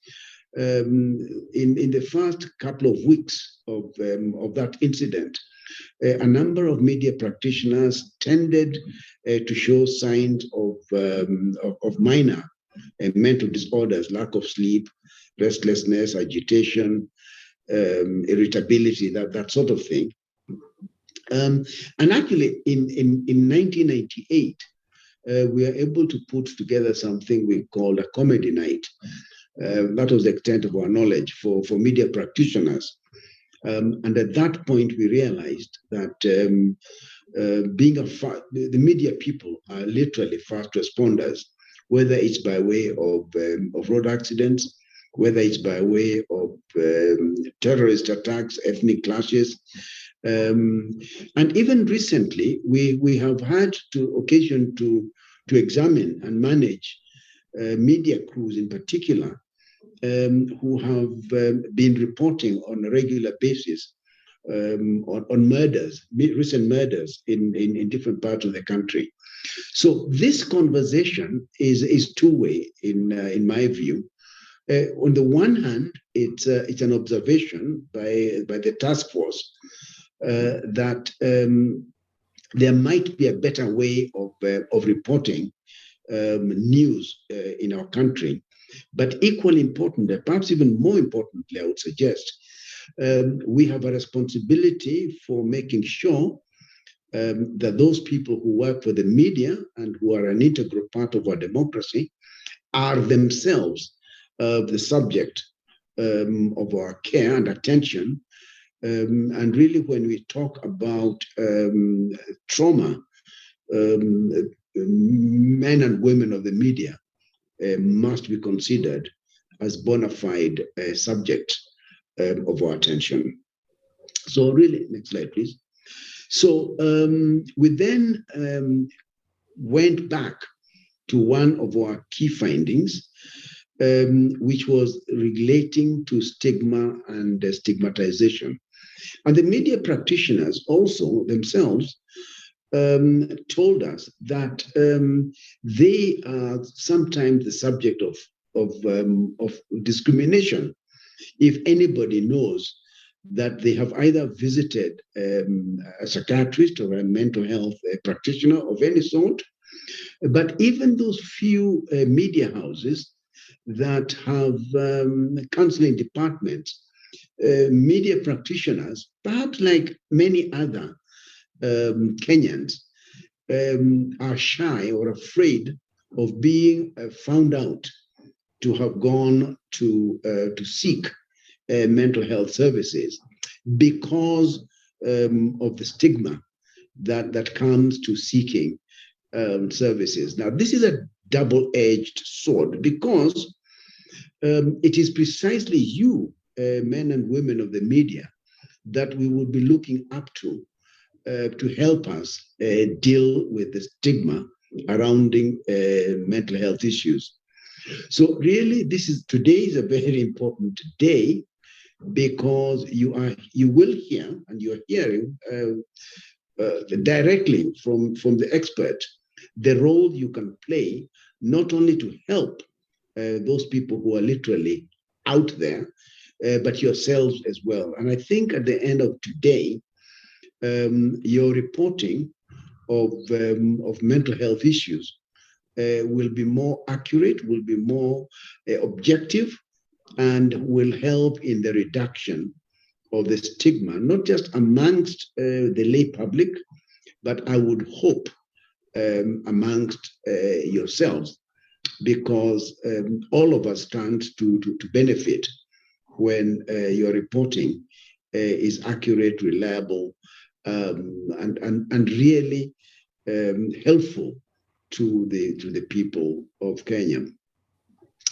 in the first couple of weeks of that incident. A number of media practitioners tended to show signs of minor mental disorders, lack of sleep, restlessness, agitation, irritability, that sort of thing. And actually, in 1998, we are able to put together something we called a comedy night. That was the extent of our knowledge for media practitioners. And at that point, we realized that the media people are literally fast responders, whether it's by way of road accidents, whether it's by way of terrorist attacks, ethnic clashes. And even recently, we have had occasion to examine and manage media crews in particular, who have been reporting on a regular basis on murders, recent murders in different parts of the country. So this conversation is two-way, in my view. On the one hand, it's an observation by the task force that there might be a better way of reporting news in our country. But equally important, perhaps even more importantly, I would suggest, we have a responsibility for making sure that those people who work for the media and who are an integral part of our democracy are themselves the subject of our care and attention. And really, when we talk about trauma, men and women of the media must be considered as bona fide subjects of our attention. So really, next slide, please. So we then went back to one of our key findings, which was relating to stigma and stigmatization. And the media practitioners also themselves told us that they are sometimes the subject of discrimination if anybody knows that they have either visited a psychiatrist or a mental health practitioner of any sort. But even those few media houses that have counseling departments, media practitioners, perhaps like many other Kenyans, are shy or afraid of being found out to have gone to seek mental health services because of the stigma that comes to seeking services. Now, this is a double-edged sword because it is precisely you, men and women of the media, that we will be looking up to help us deal with the stigma surrounding mental health issues. So really, today is a very important day because you will hear, and you're hearing directly from the expert, the role you can play, not only to help those people who are literally out there, but yourselves as well. And I think at the end of today, your reporting of mental health issues will be more accurate, will be more objective, and will help in the reduction of the stigma, not just amongst the lay public, but I would hope amongst yourselves, because all of us stand to benefit when your reporting is accurate, reliable, and really helpful to the people of Kenya.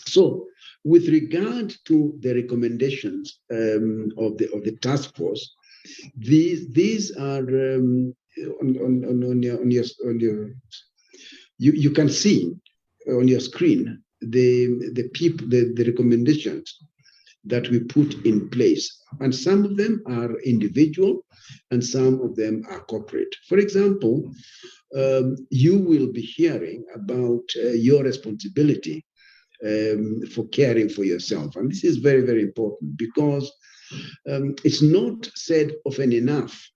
So, with regard to the recommendations of the task force, these are on your you can see on your screen the recommendations that we put in place, and some of them are individual and some of them are corporate. For example, you will be hearing about your responsibility for caring for yourself. And this is very, very important because it's not said often enough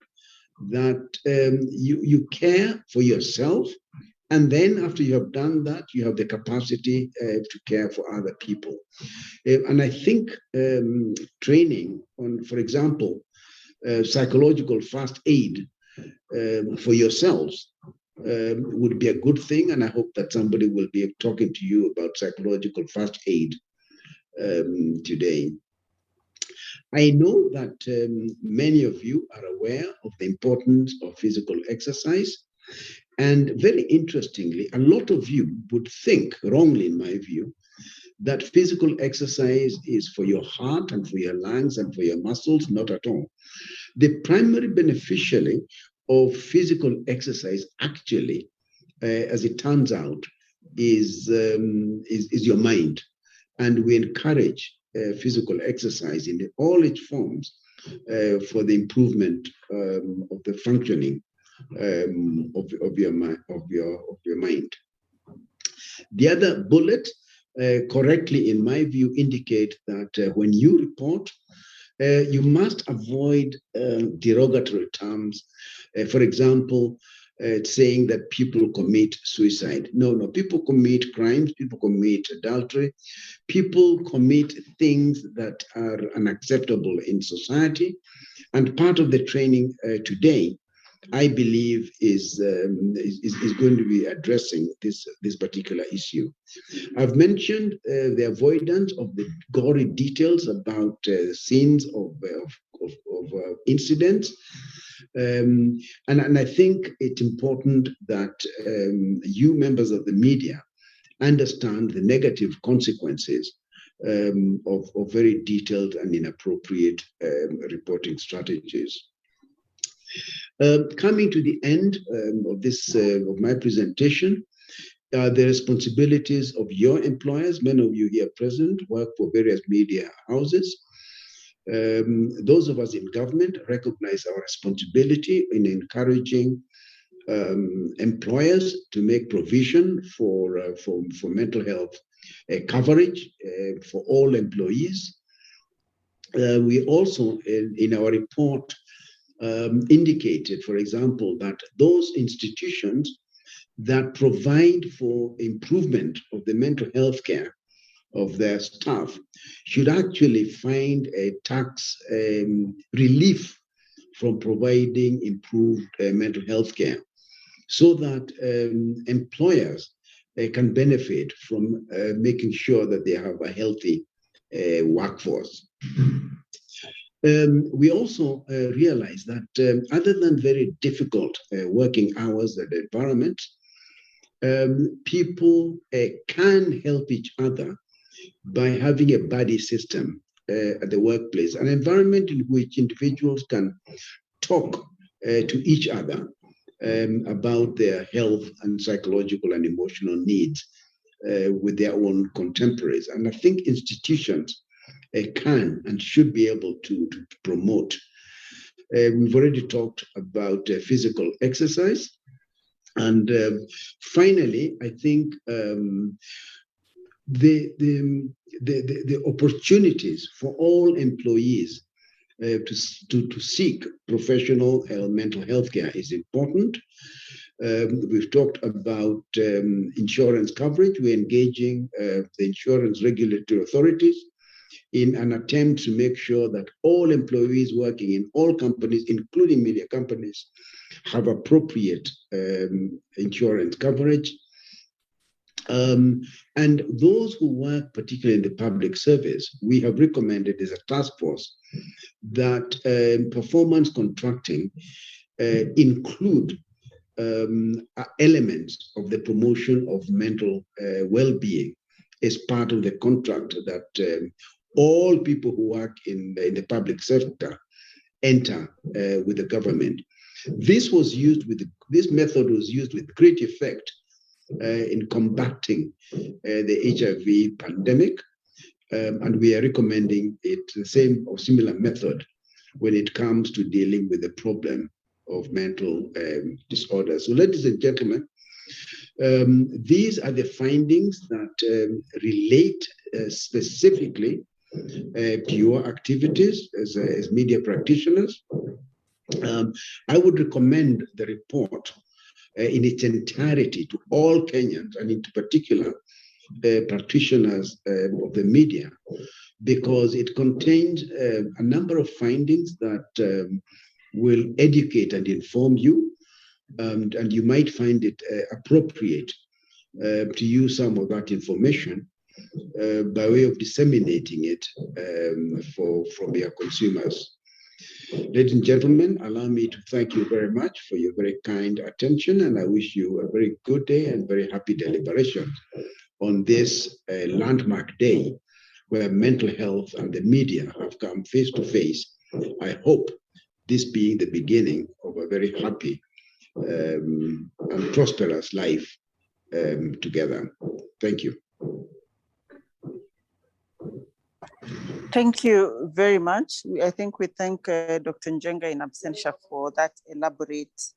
that you care for yourself, and then after you have done that, you have the capacity to care for other people. And I think training on, for example, psychological first aid for yourselves would be a good thing, and I hope that somebody will be talking to you about psychological first aid today. I know that many of you are aware of the importance of physical exercise, and very interestingly, a lot of you would think, wrongly in my view, that physical exercise is for your heart and for your lungs and for your muscles. Not at all. The primary beneficiary of physical exercise, actually, as it turns out, is your mind. And we encourage physical exercise in all its forms for the improvement of the functioning of your mind. The other bullet correctly, in my view, indicate that when you report, you must avoid derogatory terms. For example, saying that people commit suicide. No, people commit crimes, people commit adultery, people commit things that are unacceptable in society. And part of the training today, I believe, is going to be addressing this particular issue. I've mentioned the avoidance of the gory details about scenes of incidents. And I think it's important that you members of the media understand the negative consequences of very detailed and inappropriate reporting strategies. Coming to the end of my presentation, the responsibilities of your employers. Many of you here present work for various media houses. Those of us in government recognize our responsibility in encouraging employers to make provision for mental health coverage for all employees. We also, in our report, indicated, for example, that those institutions that provide for improvement of the mental health care of their staff should actually find a tax relief from providing improved mental health care, so that employers can benefit from making sure that they have a healthy workforce. We also realize that other than very difficult working hours and environment, people can help each other by having a buddy system at the workplace, an environment in which individuals can talk to each other about their health and psychological and emotional needs with their own contemporaries. And I think institutions can and should be able to promote. We've already talked about physical exercise. And finally, I think the opportunities for all employees to seek professional mental health care is important. We've talked about insurance coverage. We're engaging the insurance regulatory authorities in an attempt to make sure that all employees working in all companies, including media companies, have appropriate insurance coverage. And those who work particularly in the public service, we have recommended as a task force that performance contracting include elements of the promotion of mental well-being as part of the contract that all people who work in the public sector enter with the government. This method was used with great effect in combating the HIV pandemic, and we are recommending it the same or similar method when it comes to dealing with the problem of mental disorders. So, ladies and gentlemen, these are the findings that relate specifically to your activities as media practitioners. I would recommend the report in its entirety to all Kenyans, and in particular practitioners of the media, because it contains a number of findings that will educate and inform you, and you might find it appropriate to use some of that information by way of disseminating it from your consumers. Ladies and gentlemen, allow me to thank you very much for your very kind attention, and I wish you a very good day and very happy deliberation on this landmark day where mental health and the media have come face to face. I hope this being the beginning of a very happy and prosperous life together. Thank you. Thank you very much. I think we thank Dr. Njenga in absentia for that elaborate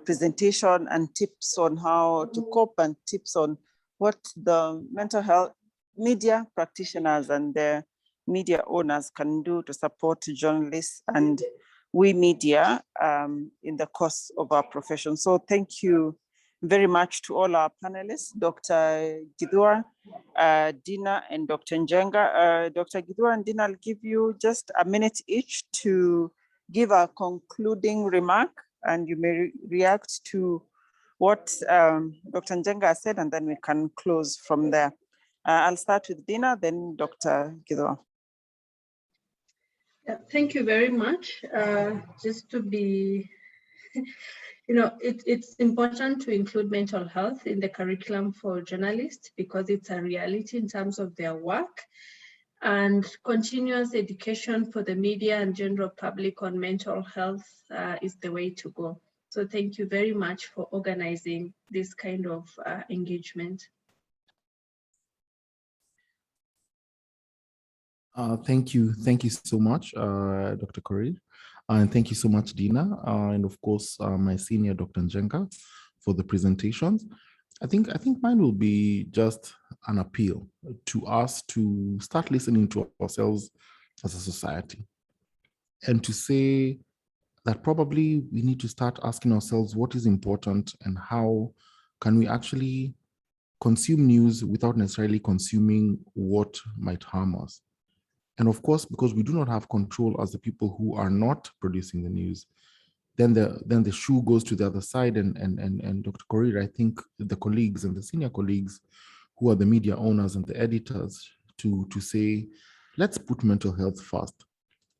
presentation and tips on how to cope and tips on what the mental health media practitioners and the media owners can do to support journalists and we media in the course of our profession. So thank you very much to all our panelists, Dr. Gidua, Dina, and Dr. Njenga. Dr. Gidua and Dina, I'll give you just a minute each to give a concluding remark, and you may react to what Dr. Njenga said, and then we can close from there. I'll start with Dina, then Dr. Gidua. Thank you very much. Just to be, it's important to include mental health in the curriculum for journalists because it's a reality in terms of their work, and continuous education for the media and general public on mental health is the way to go. So thank you very much for organizing this kind of engagement. Thank you so much, Dr. Korir, and thank you so much, Dina, and of course, my senior, Dr. Njenga, for the presentations. I think mine will be just an appeal to us to start listening to ourselves as a society, and to say that probably we need to start asking ourselves what is important and how can we actually consume news without necessarily consuming what might harm us. And of course, because we do not have control as the people who are not producing the news, then the shoe goes to the other side. And Dr. Korir, I think the colleagues and the senior colleagues who are the media owners and the editors to say, let's put mental health first.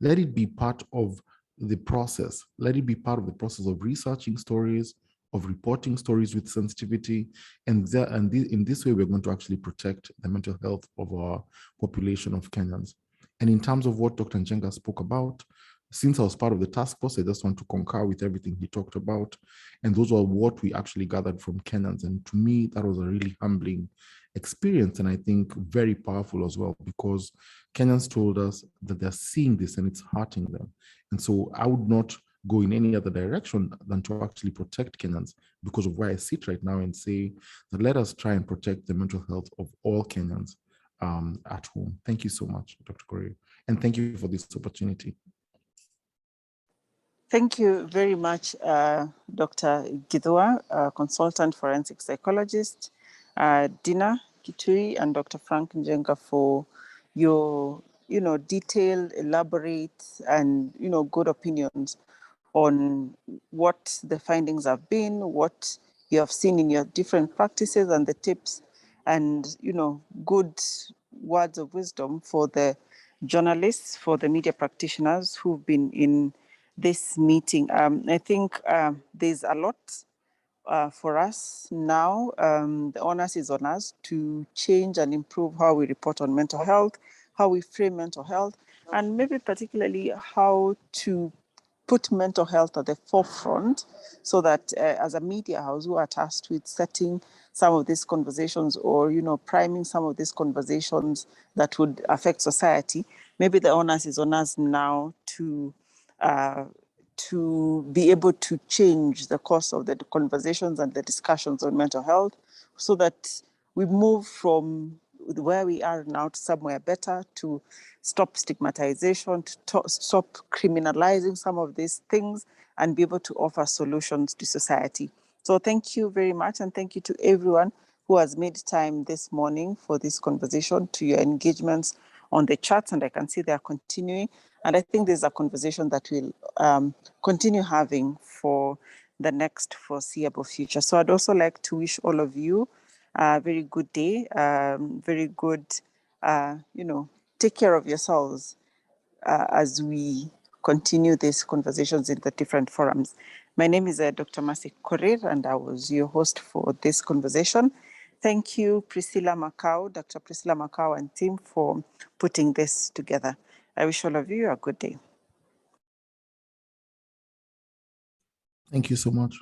Let it be part of the process. Let it be part of the process of researching stories, of reporting stories with sensitivity. And in this way, we're going to actually protect the mental health of our population of Kenyans. And in terms of what Dr. Njenga spoke about, since I was part of the task force, I just want to concur with everything he talked about. And those are what we actually gathered from Kenyans. And to me, that was a really humbling experience. And I think very powerful as well, because Kenyans told us that they're seeing this and it's hurting them. And so I would not go in any other direction than to actually protect Kenyans because of where I sit right now and say that let us try and protect the mental health of all Kenyans at home. Thank you so much, Dr. Korir, and thank you for this opportunity. Thank you very much, Dr. Gidua, consultant forensic psychologist, Dina Kitui, and Dr. Frank Njenga for your, detailed, elaborate, and good opinions on what the findings have been, what you have seen in your different practices, and the tips, and good words of wisdom for the journalists, for the media practitioners who've been in this meeting. I think there's a lot for us now. The onus is on us to change and improve how we report on mental health, how we frame mental health, and maybe particularly how to put mental health at the forefront so that as a media house who are tasked with setting some of these conversations or, priming some of these conversations that would affect society, maybe the onus is on us now to be able to change the course of the conversations and the discussions on mental health so that we move from where we are now to somewhere better, to stop stigmatization, to stop criminalizing some of these things and be able to offer solutions to society. So thank you very much. And thank you to everyone who has made time this morning for this conversation, to your engagements on the chats. And I can see they are continuing. And I think this is a conversation that we'll continue having for the next foreseeable future. So I'd also like to wish all of you a very good day, very good, take care of yourselves as we continue these conversations in the different forums. My name is Dr. Mercy Korir, and I was your host for this conversation. Thank you, Priscilla Macau, Dr. Priscilla Macau and team for putting this together. I wish all of you a good day. Thank you so much.